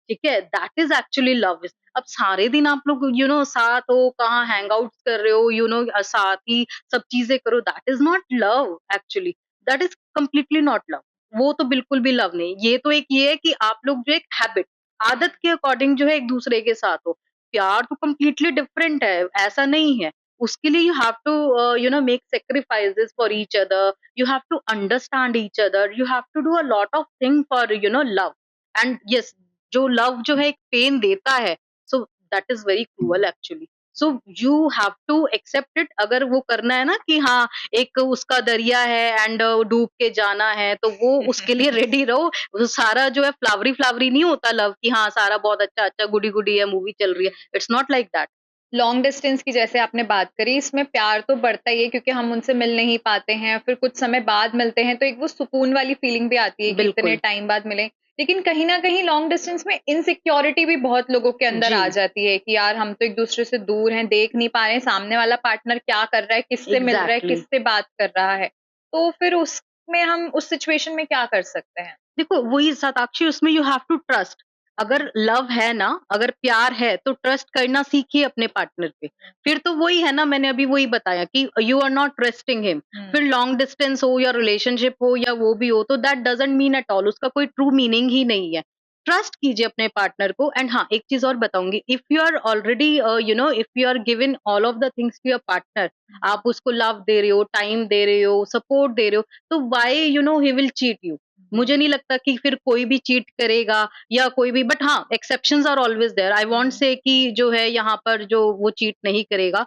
ठीक है? That is actually love is. अब सारे दिन आप लोग साथ हो, कहाँ हैंग आउट कर रहे हो, साथ ही सब चीज़ें करो, that is not love actually. That is completely not love. वो तो बिल्कुल भी लव नहीं. ये तो एक ये है कि आप लोग जो एक हैबिट, आदत के अकॉर्डिंग जो है एक-दूसरे के साथ हो. प्यार तो कंप्लीटली डिफरेंट है, ऐसा नहीं है. उसके लिए you have to make sacrifices for each other, you have to understand each other, you have to do a lot of thing for love. And yes, जो लव जो है एक पेन देता है, so that is very cruel actually. So you have to accept it. अगर वो करना है ना कि हाँ, एक उसका दरिया है एंड डूब के जाना है, तो वो उसके लिए रेडी रहो. वो सारा जो है फ्लावरी फ्लावरी नहीं होता लव कि हाँ, सारा बहुत अच्छा अच्छा गुडी गुडी है, मूवी चल रही है. It's not like that. Long distance की जैसे आपने बात करी, इसमें प्यार तो बढ़ता ही है क्योंकि हम उनसे मिल नहीं पाते हैं, फिर कुछ समय बाद मिलते हैं तो एक वो सुकून वाली फीलिंग भी आती है कि इतने बिल्कुल. टाइम बाद मिले. लेकिन कहीं न कहीं लॉन्ग डिस्टेंस में इनसिक्योरिटी भी बहुत लोगों के अंदर जी. आ जाती है कि यार हम तो एक-दूसरे से दूर हैं, देख नहीं पा रहे हैं सामने वाला पार्टनर क्या कर रहा है, किससे मिल रहा है, एग्जैक्टली. किससे बात कर रहा है. तो फिर उसमें हम उस सिचुएशन में क्या कर सकते हैं? देखो वही शताक्षी, उसमें यू हैव टू ट्रस्ट. अगर लव है ना, अगर प्यार है, तो ट्रस्ट करना सीखिए अपने पार्टनर पे. फिर तो वही है ना, मैंने अभी वही बताया कि you are not trusting him. फिर लॉन्ग डिस्टेंस हो या रिलेशनशिप हो या वो भी हो, तो that doesn't mean at all, उसका कोई ट्रू मीनिंग ही नहीं है. ट्रस्ट कीजिए अपने पार्टनर को. एंड हाँ, एक चीज और बताऊंगी, if you are already if you are given all of the things to your partner, आप उसको लव दे रहे हो, टाइम दे रहे हो, सपोर्ट दे रहे हो, तो why he will cheat you. मुझे नहीं लगता कि फिर कोई भी चीट करेगा या कोई भी, बट हाँ, exceptions are always there. I want say कि जो है यहाँ पर जो वो चीट नहीं करेगा.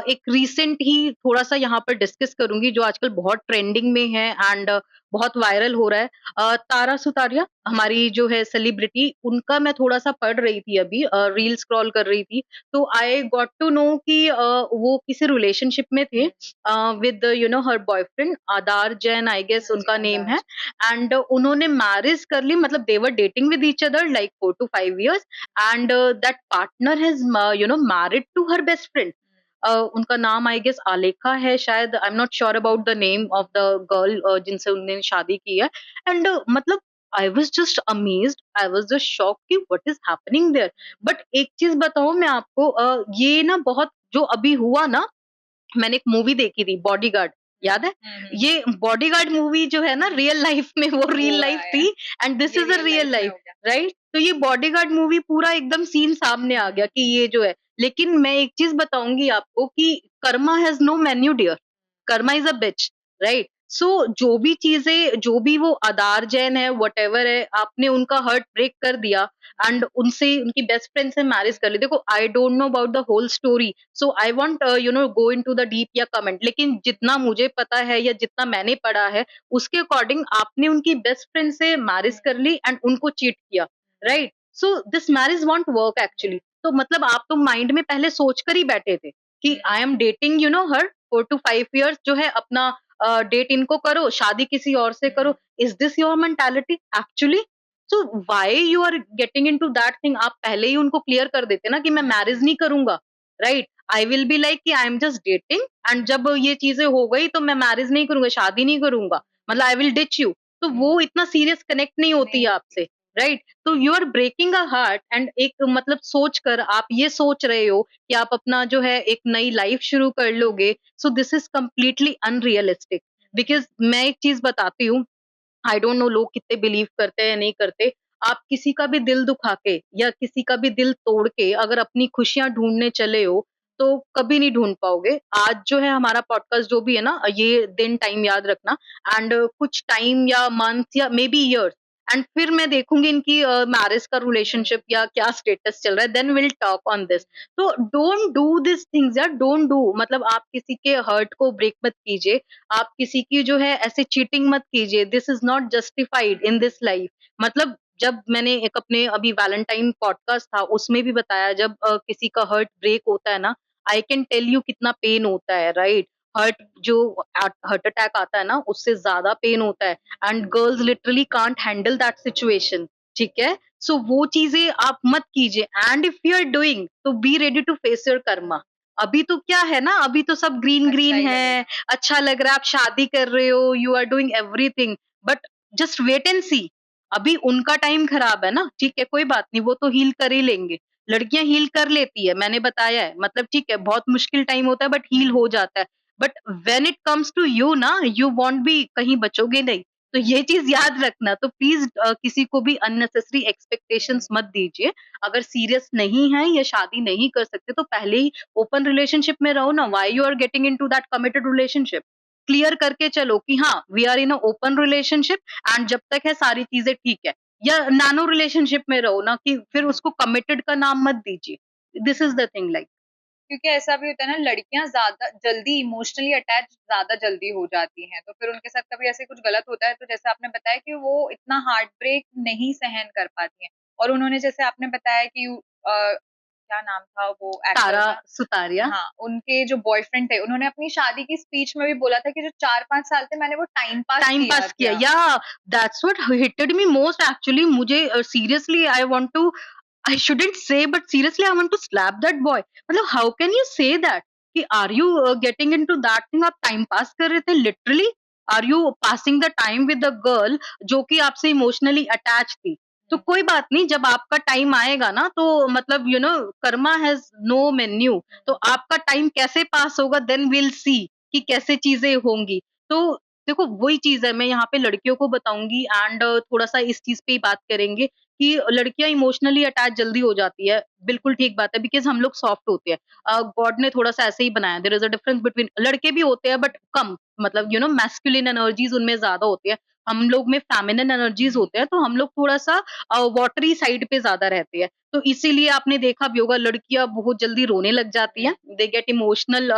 एक रीसेंट ही थोड़ा सा यहाँ पर डिस्कस करूंगी जो आजकल बहुत ट्रेंडिंग में है एंड बहुत वायरल हो रहा है। तारा सुतारिया हमारी जो है सेलिब्रिटी, उनका मैं थोड़ा-सा पढ़ रही थी अभी, रील स्क्रॉल कर रही थी, तो आई गॉट टू नो कि वो किसी रिलेशनशिप में थे with her boyfriend Aadar Jain, I guess उनका नेम है। एंड उन्होंने मैरिज कर ली, मतलब they were dating with each other like 4 to 5 years, and that partner has married to her best friend. उनका नाम आई गेस आलेखा है शायद, I am not sure about the name of the girl जिनसे उन्होंने शादी की है। एंड मतलब I was just amazed, I was just shocked कि what is happening there. But एक चीज बताऊं मैं आपको, ये ना बहुत जो अभी हुआ ना, मैंने एक मूवी देखी थी बॉडीगार्ड, याद है? ये बॉडीगार्ड मूवी जो है ना, रियल लाइफ में वो रियल हो लाइफ रहा है, थी, एंड दिस ये is a real real life में लाइफ, हो गया। राइट? तो ये बॉडीगार्ड मूवी पूरा एकदम सीन सामने आ गया कि ये जो है। लेकिन मैं एक चीज बताऊंगी आपको कि karma has no menu dear, karma is a bitch, right? So जो भी चीजें, जो भी वो आधार जैन है, वट है, आपने उनका हर्ट ब्रेक कर दिया एंड उनसे, उनकी बेस्ट फ्रेंड से मैरिज कर ली। देखो, I don't know about the whole story, so I want go into the deep या कमेंट, लेकिन जितना मुझे पता है या जितना मैंने पढ़ा है, उसके अकॉर्डिंग आपने उनकी बेस्ट फ्रेंड से मैरिज कर ली एंड उनको चीट किया, right? So this marriage want work actually. तो मतलब आप तो माइंड में पहले सोच कर ही बैठे थे कि I am dating her 4 to 5 years, जो है अपना डेट इनको करो, शादी किसी और से करो। Is this your mentality actually? So why you are getting into that thing? आप पहले ही उनको क्लियर कर देते ना कि मैं मैरिज नहीं करूंगा, right? I will be like कि I am just dating, and जब ये चीजें हो गई तो मैं मैरिज नहीं करूंगा, शादी नहीं करूंगा, मतलब आई विल डिच यू। तो वो इतना सीरियस कनेक्ट नहीं होती है आपसे, राइट? तो you are breaking a heart, and एक मतलब सोच कर आप ये सोच रहे हो कि आप अपना जो है एक नई लाइफ शुरू कर लोगे। सो this is completely unrealistic. Because मैं एक चीज बताती हूँ, आई डोंट नो लोग कितने बिलीव करते हैं या नहीं करते। आप किसी का भी दिल दुखा के या किसी का भी दिल तोड़ के अगर अपनी खुशियां ढूंढने चले हो, तो कभी नहीं ढूंढ पाओगे। आज जो है हमारा पॉडकास्ट जो भी है ना, ये दिन टाइम याद रखना, एंड कुछ टाइम या मंथ या मे बी ईयर्स, एंड फिर मैं देखूंगी इनकी मैरिज का रिलेशनशिप या क्या स्टेटस चल रहा है, then will talk on this. तो डोंट डू दिस थिंग्स यार, डोंट डू, मतलब आप किसी के हर्ट को ब्रेक मत कीजिए, आप किसी की जो है ऐसे चीटिंग मत कीजिए, this is not justified in this life. मतलब जब मैंने एक अपने अभी वैलेंटाइन पॉडकास्ट था उसमें भी बताया, जब किसी का हर्ट ब्रेक होता है ना, आई कैन टेल यू कितना पेन होता है, राइट? हर्ट जो हार्ट अटैक आता है ना, उससे ज्यादा पेन होता है, and girls literally can't handle that situation, ठीक है? सो वो चीजें आप मत कीजिए, and if you are doing तो be ready to face your karma. अभी तो क्या है ना, अभी तो सब ग्रीन अच्छा ग्रीन ही है, लगेगा। अच्छा लग रहा है, आप शादी कर रहे हो, you are doing everything, but just wait and see. अभी उनका टाइम खराब है ना, ठीक है, कोई बात नहीं, वो तो हील कर ही लेंगे। लड़कियां हील कर लेती है, मैंने बताया है, मतलब ठीक है, बहुत मुश्किल टाइम होता है बट हील हो जाता है। But when it comes to you ना, यू वॉन्ट बी, कहीं बचोगे नहीं। तो ये चीज याद रखना। तो प्लीज किसी को भी अननेसेसरी एक्सपेक्टेशंस मत दीजिए। अगर सीरियस नहीं है या शादी नहीं कर सकते तो पहले ही ओपन रिलेशनशिप में रहो ना। Why you are getting into that committed relationship? Clear करके चलो कि हाँ, we are in a open relationship, and जब तक है सारी चीजें ठीक है। या नैनो रिलेशनशिप में रहो ना, कि फिर उसको कमिटेड का नाम मत दीजिए। This is the thing, like. क्योंकि ऐसा भी होता है ना, लड़कियां ज्यादा जल्दी इमोशनली अटैच ज्यादा जल्दी हो जाती हैं, तो फिर उनके साथ कभी ऐसे कुछ गलत होता है तो जैसे आपने बताया कि वो इतना हार्ट ब्रेक नहीं सहन कर पाती हैं। और उन्होंने जैसे आपने बताया कि क्या नाम था वो एक्टर तारा का? सुतारिया। हाँ, उनके जो बॉयफ्रेंड थे उन्होंने अपनी शादी की स्पीच में भी बोला था कि जो 4-5 साल थे मैंने वो टाइम पास टाइम किया पास किया, था। या that's what hitted me most actually. मुझे seriously I want to, I shouldn't say, but seriously I want to slap that boy. मतलब how can you say that? कि are you getting into that thing? आप time pass कर रहे थे literally? Are you passing the time with the girl जो कि आपसे emotionally attach थी? तो कोई बात नहीं, जब आपका टाइम आएगा ना, तो मतलब कर्मा हैज नो मेन्यू। तो आपका टाइम कैसे पास होगा, देन विल सी कि कैसे चीजें होंगी। तो देखो, वही चीज है, मैं यहाँ पे लड़कियों को बताऊंगी, एंड थोड़ा सा इस चीज पे ही बात करेंगे कि लड़कियां इमोशनली अटैच जल्दी हो जाती है। बिल्कुल ठीक बात है, बिकॉज हम लोग सॉफ्ट होते हैं। गॉड ने थोड़ा सा ऐसे ही बनाया। There is a difference between, लड़के भी होते हैं बट कम, मतलब मैस्कुलिन एनर्जीज उनमें ज्यादा होती है। हम लोग में फेमिनिन एनर्जीज होते हैं, तो हम लोग थोड़ा-सा वाटरी साइड पे ज़्यादा रहते हैं। तो इसीलिए आपने देखा भी होगा लड़कियाँ बहुत जल्दी रोने लग जाती हैं। They get emotional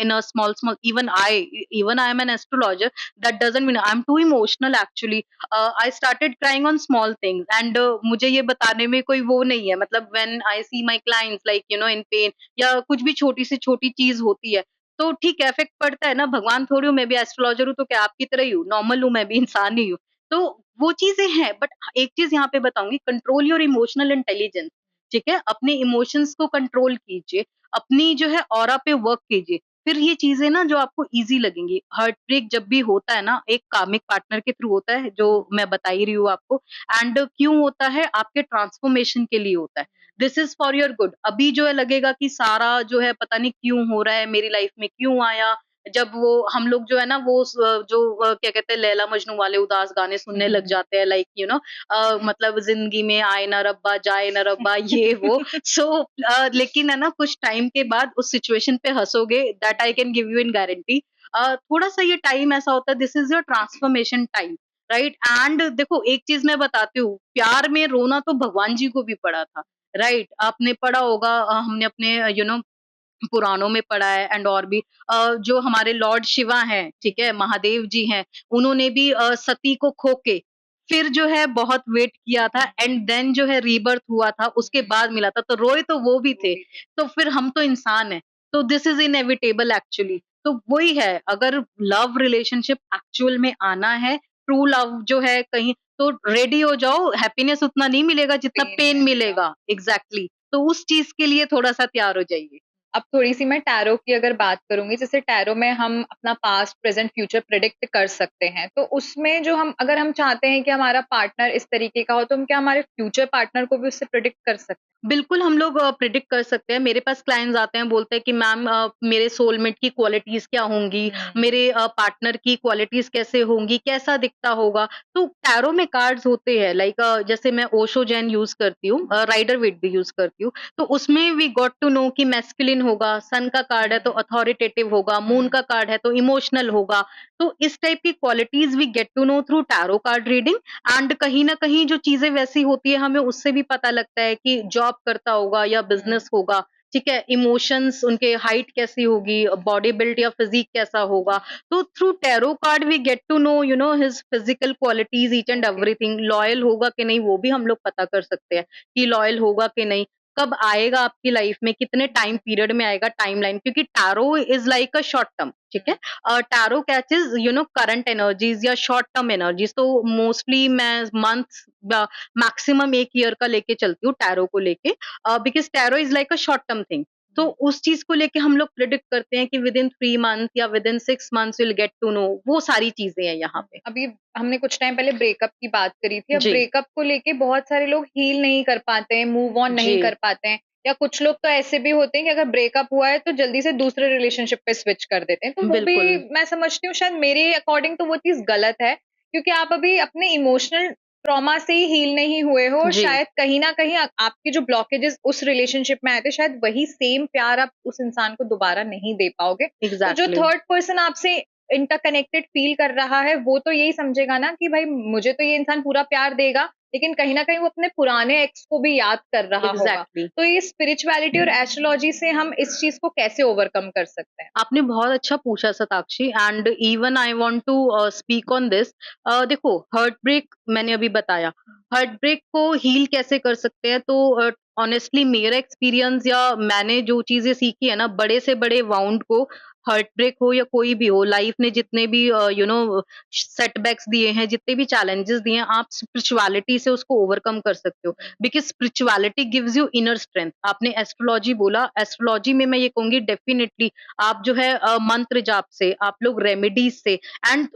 in a small small even I am an astrologer that doesn't mean I am too emotional actually. I started crying on small things and मुझे ये बताने में कोई वो नहीं है, मतलब when I see my clients like in pain या कुछ भी छोटी से छोटी चीज़ होती है, तो ठीक है इफ़ेक्ट पड़ता है ना, भगवान थोड़ी हूँ, मैं भी एस्ट्रोलॉजर हूँ तो क्या आपकी तरह ही हूँ, नॉर्मल हूँ, मैं भी इंसान ही हूँ। तो वो चीज़ें हैं, बट एक चीज़ यहाँ पे बताऊँगी, कंट्रोल योर इमोशनल इंटेलिजेंस, ठीक है? अपने इमोशंस को कंट्रोल कीजिए, अपनी जो है ऑरा पे वर्क कीजिए, फिर ये चीज़ें ना जो आपको ईज़ी लगेंगी। हार्ट ब्रेक जब भी होता है ना, एक कामिक पार्टनर के थ्रू होता है, जो मैं बता ही रही हूँ आपको, एंड क्यों होता है? आपके ट्रांसफॉर्मेशन के लिए होता है। This is for your good. अभी जो है लगेगा कि सारा जो है पता नहीं क्यों हो रहा है, मेरी लाइफ में क्यों आया? जब वो हम लोग जो है ना वो क्या कहते हैं, लैला मजनू वाले उदास गाने सुनने लग जाते हैं, लाइक मतलब ज़िंदगी में आए ना रब्बा, जाए ना रब्बा, ये वो। सो लेकिन है ना कुछ टाइम के बाद उस सिचुएशन पे हँसोगे, that I can give you in guarantee. थोड़ा-सा ये टाइम ऐसा होता है, this is your transformation time, right? And देखो एक चीज़ मैं बताती हूँ, प्यार में रोना तो भगवान जी को भी पड़ा था, राइट? आपने पढ़ा होगा, हमने अपने पुराणों में पढ़ा है, एंड और भी जो हमारे लॉर्ड शिवा हैं, ठीक है? महादेव जी हैं, उन्होंने भी सती को खो के फिर जो है बहुत वेट किया था, एंड देन जो है रीबर्थ हुआ था, उसके बाद मिला था, तो रोए तो वो भी थे। तो फिर हम तो इंसान हैं, तो दिस इज़ इनेविटेबल एक्चुअली। तो वही है, अगर लव रिलेशनशिप एक्चुअल में आना है, ट्रू लव जो है कहीं, तो रेडी हो जाओ, हैप्पीनेस उतना नहीं मिलेगा जितना पेन पेन मिलेगा। मिलेगा। एग्ज़ैक्टली। तो उस चीज़ के लिए थोड़ा-सा तैयार हो जाइए। अब थोड़ी-सी मैं टैरो की अगर बात करूँगी, जैसे टैरो में हम अपना पास्ट, प्रेज़ेंट, फ्यूचर प्रेडिक्ट कर सकते हैं। तो उसमें जो हम अगर हम चाहते हैं कि हमारा पार्टनर इस तरीके का हो, तो हम क्या हमारे फ्यूचर पार्टनर को भी उससे प्रेडिक्ट कर सकते हैं? बिल्कुल, हम लोग प्रेडिक्ट कर सकते हैं। मेरे पास क्लाइंट्स आते हैं, बोलते हैं कि मैम मेरे सोलमेट की क्वालिटीज़ क्या होंगी? मेरे पार्टनर की क्वालिटीज़ कैसे होंगी? कैसा दिखता होगा? तो टैरो में कार्ड्स होते हैं, लाइक जैसे मैं ओशो जैन यूज़ करती हूँ, राइडर वेट भी यूज़ करती हूँ। तो उसमें वी गॉट टू नो कि मैस्कुलिन होगा, सन का कार्ड है तो अथॉरिटेटिव होगा, मून का कार्ड है तो इमोशनल होगा। तो इस टाइप की qualities we get to know through tarot card reading. And कहीं न कहीं जो चीज़ें वैसी होती है, हमें उससे भी पता लगता है कि जॉब करता होगा या बिज़नेस होगा, ठीक है? इमोशंस उनके, हाइट कैसी होगी, बॉडी बिल्ड या फिज़िक कैसा होगा। तो through tarot card we get to know his physical qualities each and everything. Loyal होगा कि नहीं वो भी हम लोग पता कर सकते हैं, कि लॉयल होगा कि नहीं, कब आएगा आपकी लाइफ़ में, कितने टाइम पीरियड में आएगा, टाइमलाइन, क्योंकि tarot is like a short term, ठीक है? टैरो कैचेज़ करंट एनर्जीज़ या शॉर्ट टर्म एनर्जीज़, तो मोस्टली मैं मंथ्स मैक्सिमम 1 ईयर का लेके चलती हूँ टैरो को लेके, because tarot is like a short term thing. तो उस चीज़ को लेके हम लोग प्रेडिक्ट करते हैं कि विदिन 3 मंथ या within 6 months will get to know, वो सारी चीज़ें हैं यहाँ पे। अभी हमने कुछ टाइम पहले ब्रेकअप की बात करी थी। अब जी, ब्रेकअप को लेके बहुत सारे लोग हील नहीं कर पाते हैं, मूव ऑन नहीं जी, कर पाते हैं, या कुछ लोग तो ऐसे भी होते हैं कि अगर ब्रेकअप हुआ है तो जल्दी से दूसरे रिलेशनशिप पे स्विच कर देते हैं। तो वो भी बिल्कुल। मैं समझती हूँ शायद मेरे अकॉर्डिंग तो वो चीज़ गलत है, क्योंकि आप अभी अपने इमोशनल ट्रॉमा से ही हील नहीं हुए हो, और जी, शायद कहीं न कहीं आपके जो ब्लॉकेजेस उस रिलेशनशिप में आए थे, शायद वही सेम प्यार आप उस इंसान को दोबारा नहीं दे पाओगे। तो जो एग्ज़ैक्टली। थर्ड पर्सन आपसे इंटरकनेक्टेड फील कर रहा है, वो तो यही समझेगा ना कि भाई मुझे तो ये इंसान पूरा प्यार देगा, लेकिन कहीं न कहीं वो अपने पुराने एक्स को भी याद कर रहा होगा। एग्ज़ैक्टली। तो ये स्पिरिचुअलिटी और एस्ट्रोलॉजी से हम इस चीज़ को कैसे ओवरकम कर सकते हैं? आपने बहुत अच्छा पूछा Sakshi, and even I want to speak on this. देखो हार्ट ब्रेक मैंने अभी बताया, हार्ट ब्रेक को हील कैसे कर सकते हैं, तो ऑनेस्टली मेरा एक्सपीरियंस या मैंने जो चीजें सीखी है ना, बड़े से बड़े वाउंड को, हार्ट ब्रेक हो या कोई भी हो, लाइफ ने जितने भी सेटबैक्स दिए हैं, जितने भी चैलेंजेस दिए हैं, आप स्पिरिचुअलिटी से उसको ओवरकम कर सकते हो, because spirituality gives you inner strength. आपने एस्ट्रोलॉजी बोला, एस्ट्रोलॉजी में मैं ये कहूंगी डेफिनेटली आप जो है मंत्र जाप से, आप लोग रेमेडीज से, एंड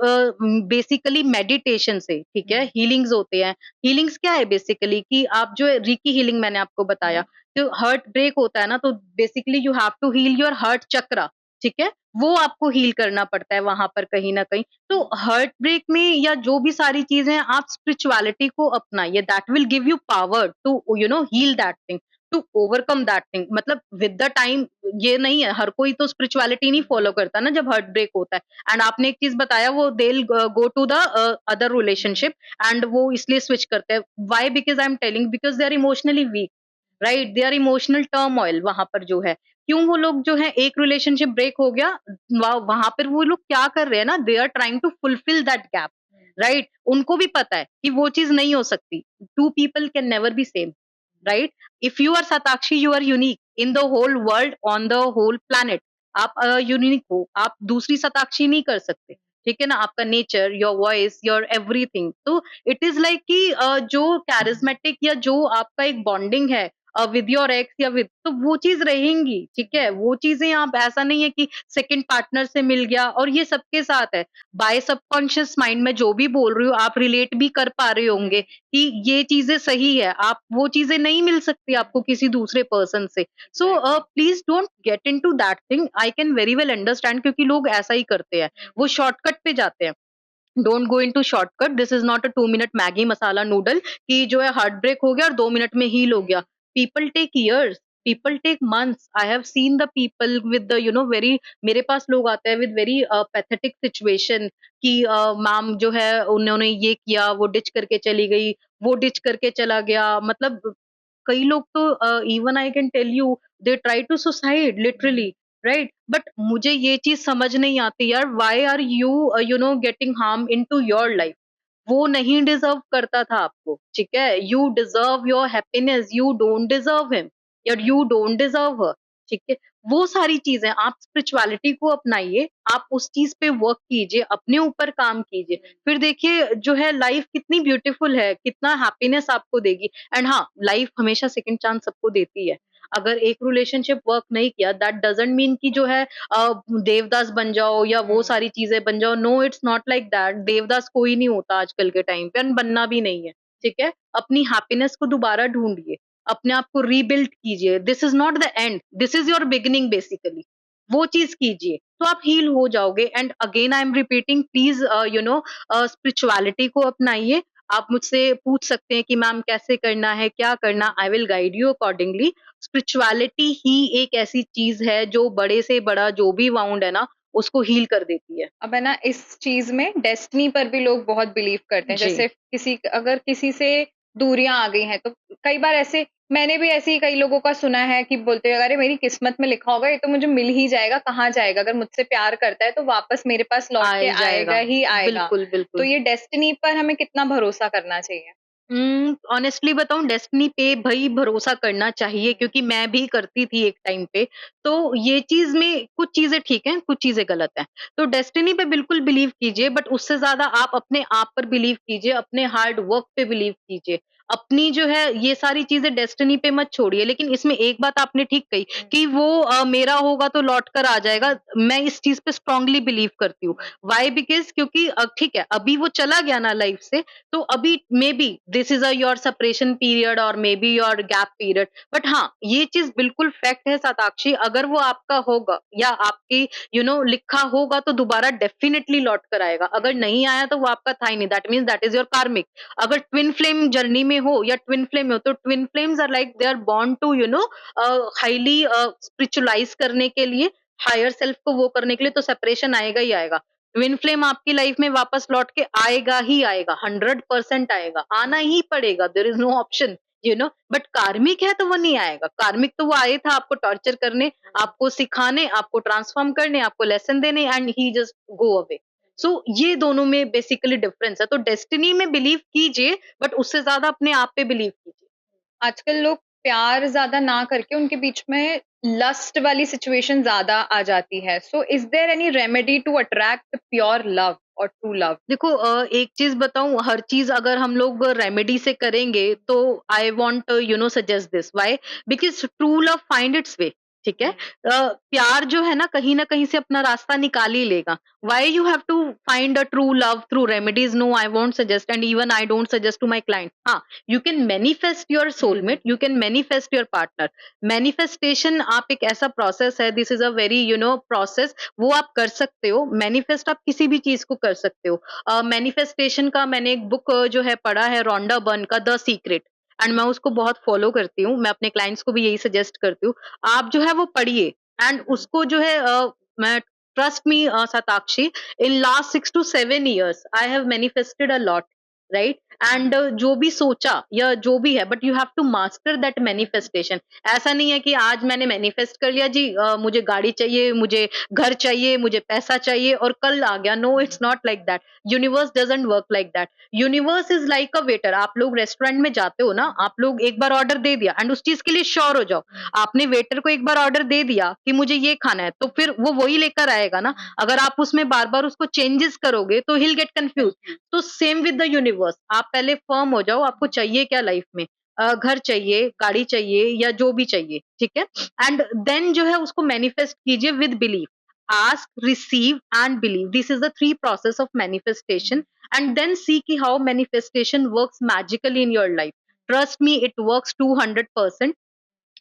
बेसिकली मेडिटेशन से, ठीक है? हीलिंग्स होते हैं। हीलिंग्स क्या है बेसिकली, कि आप जो है रीकी हीलिंग मैंने आपको बताया, तो हार्ट ब्रेक होता है ना, तो basically you have to heal your heart chakra, ठीक है? वो आपको हील करना पड़ता है वहां पर कहीं ना कहीं। तो हार्ट ब्रेक में या जो भी सारी चीजें हैं, आप स्पिरिचुअलिटी को अपनाइए, that will give you power to heal that thing. To overcome that thing. मतलब विद द टाइम, ये नहीं है हर कोई तो स्पिरिचुअलिटी नहीं फॉलो करता ना जब हार्ट ब्रेक होता है। एंड आपने एक चीज बताया, वो they go to the other relationship, and वो इसलिए स्विच करते हैं। Why? Because I am telling, because they are emotionally weak, right? They are emotional turmoil वहां पर जो है। क्यों वो लोग जो है, एक रिलेशनशिप ब्रेक हो गया, वहां पर वो लोग क्या कर रहे हैं ना, they are trying to fulfil that gap, right? उनको भी पता है कि वो चीज नहीं हो सकती। Two people can never be same, right? If you are Satakshi, you are unique in the whole world, on the whole planet. आप यूनिक हो, आप दूसरी Satakshi नहीं कर सकते, ठीक है ना? आपका nature, your voice, your everything. तो इट इज लाइक कि जो कैरिज्मेटिक या जो आपका एक बॉन्डिंग है विद योर एक्स या विद, तो वो चीज रहेंगी, ठीक है? वो चीजें, आप ऐसा नहीं है कि सेकंड पार्टनर से मिल गया, और ये सबके साथ है। बाय सबकॉन्शियस माइंड में जो भी बोल रही हूँ, आप रिलेट भी कर पा रहे होंगे कि ये चीजें सही है। आप वो चीजें नहीं मिल सकती आपको किसी दूसरे पर्सन से। So please don't get into that thing. I can very well understand, क्योंकि लोग ऐसा ही करते हैं, वो शॉर्टकट पे जाते हैं। Don't go into shortcut. This is not a 2 minute Maggi masala noodle कि जो है हार्ट ब्रेक हो गया और 2 मिनट में हील हो गया। People take years, people take months. I have seen the people with the very, मेरे पास लोग आते हैं विद वेरी पैथेटिक सिचुएशन कि मैम जो है उन्होंने ये किया, वो डिच करके चली गई, वो डिच करके चला गया। मतलब कई लोग तो even I can tell you, they try to suicide literally, right? But मुझे ये चीज समझ नहीं आती यार, why are you getting harm into your life? वो नहीं डिजर्व करता था आपको, ठीक है? You deserve your happiness, you don't deserve him, या यू डोंट डिजर्व हर, ठीक है? वो सारी चीजें, आप स्पिरिचुअलिटी को अपनाइए, आप उस चीज पे वर्क कीजिए, अपने ऊपर काम कीजिए, फिर देखिए जो है लाइफ कितनी ब्यूटीफुल है, कितना हैप्पीनेस आपको देगी। एंड हाँ, लाइफ हमेशा सेकंड चांस सबको देती है। अगर एक रिलेशनशिप वर्क नहीं किया, दैट डजंट मीन कि जो है देवदास बन जाओ या वो सारी चीजें बन जाओ। No, it's not like that. Devdas कोई नहीं होता आजकल के टाइम पे, and बनना भी नहीं है, ठीक है? अपनी हैप्पीनेस को दोबारा ढूंढिए, अपने आप को रीबिल्ड कीजिए। This is not the end, this is your beginning basically. वो चीज कीजिए तो आप हील हो जाओगे। And again I am repeating, please spirituality को अपनाइए। आप मुझसे पूछ सकते हैं कि मैम कैसे करना है, क्या करना, I will guide you accordingly. Spirituality ही एक ऐसी चीज है जो बड़े से बड़ा जो भी वाउंड है ना, उसको हील कर देती है। अब है ना, इस चीज में डेस्टिनी पर भी लोग बहुत बिलीव करते हैं। जी। जैसे अगर किसी से दूरियां आ गई हैं तो कई बार ऐसे, मैंने भी ऐसे ही कई लोगों का सुना है कि बोलते हैं अरे मेरी किस्मत में लिखा होगा, ये तो मुझे मिल ही जाएगा, कहाँ जाएगा, अगर मुझसे प्यार करता है तो वापस मेरे पास लौट आ के ही आएगा जाएगा। ही आएगा। बिल्कुल, तो बिल्कुल। ये डेस्टिनी पर हमें कितना भरोसा करना चाहिए? ऑनेस्टली बताऊं, डेस्टिनी पे भाई भरोसा करना चाहिए, क्योंकि मैं भी करती थी एक टाइम पे। तो ये चीज में कुछ चीजें ठीक हैं, कुछ चीजें गलत हैं। तो डेस्टिनी पे बिल्कुल बिलीव कीजिए, बट उससे ज्यादा आप अपने आप पर बिलीव कीजिए, अपने हार्ड वर्क पे बिलीव कीजिए। अपनी जो है ये सारी चीजें डेस्टिनी पे मत छोड़िए। लेकिन इसमें एक बात आपने ठीक कही कि वो मेरा होगा तो लौट कर आ जाएगा। मैं इस चीज पे स्ट्रांगली बिलीव करती हूँ। वाई? बिकॉज क्योंकि ठीक है, अभी वो चला गया ना लाइफ से, तो अभी maybe this is a your separation period और maybe your gap period. But हाँ, ये चीज बिल्कुल फैक्ट है साताक्षी, अगर वो आपका होगा या आपकी लिखा होगा तो दोबारा डेफिनेटली लौट कर आएगा। अगर नहीं आया तो वो आपका था ही नहीं, that means that is your कार्मिक। अगर ट्विन फ्लेम जर्नी में हो या ट्विन फ्लेम में हो, तो twin flames are like they are born to highly spiritualize करने के लिए, हायर सेल्फ को वो करने के लिए, तो सेपरेशन आएगा ही आएगा। ट्विन फ्लेम आपकी लाइफ में वापस लौट के आएगा ही आएगा, 100% आएगा, आना ही पड़ेगा, there is no option. But karmic है तो वो नहीं आएगा। कार्मिक तो वो आए था आपको टॉर्चर करने, आपको सिखाने, आपको ट्रांसफॉर्म करने, आपको लेसन देने, and he just go away. So ये दोनों में बेसिकली डिफरेंस है। तो डेस्टिनी में बिलीव कीजिए, बट उससे ज्यादा अपने आप पे बिलीव कीजिए। आजकल लोग प्यार ज़्यादा ना करके उनके बीच में लस्ट वाली सिचुएशन ज़्यादा आ जाती है। So is there any remedy to attract pure love और ट्रू लव? देखो, एक चीज बताऊं, हर चीज अगर हम लोग रेमेडी से करेंगे तो I want suggest this. Why? Because true love find its way, ठीक है? प्यार जो है ना कहीं से अपना रास्ता निकाल ही लेगा। Why you have to find a true love through remedies? No, I won't suggest, and even I don't suggest to my client. हाँ, you can manifest your soulmate, you can manifest your partner. Manifestation आप एक ऐसा process है, this is a very process, वो आप कर सकते हो। मैनिफेस्ट आप किसी भी चीज को कर सकते हो। मैनिफेस्टेशन का मैंने एक बुक जो है पढ़ा है, रोंडा बर्न का, द सीक्रेट। एंड मैं उसको बहुत फॉलो करती हूँ। मैं अपने क्लाइंट्स को भी यही सजेस्ट करती हूँ। आप जो है वो पढ़िए एंड उसको जो है मैं trust me Satakshi, in last 6 to 7 years I have manifested a lot, right? And जो भी सोचा या जो भी है, but you have to master that manifestation. ऐसा नहीं है कि आज मैंने मैनिफेस्ट कर लिया जी, मुझे गाड़ी चाहिए, मुझे घर चाहिए, मुझे पैसा चाहिए और कल आ गया। No, it's not like that. Universe doesn't work like that. Universe is like a waiter. आप लोग रेस्टोरेंट में जाते हो ना, आप लोग एक बार ऑर्डर दे दिया एंड उस चीज के लिए श्योर हो जाओ। आपने वेटर को एक बार ऑर्डर दे दिया कि मुझे ये खाना है, तो फिर वो वही लेकर आएगा ना। अगर आप उसमें बार बार उसको चेंजेस करोगे तो हिल गेट कंफ्यूज। तो सेम विद द यूनिवर्स, आप पहले फर्म हो जाओ, आपको चाहिए क्या लाइफ में। घर चाहिए, गाड़ी चाहिए या जो भी चाहिए, ठीक है? एंड देन जो है उसको मैनिफेस्ट कीजिए with belief. Ask, receive and believe, this is the three process of manifestation. And then see की how manifestation works magically in your life. Trust me, it works 200%।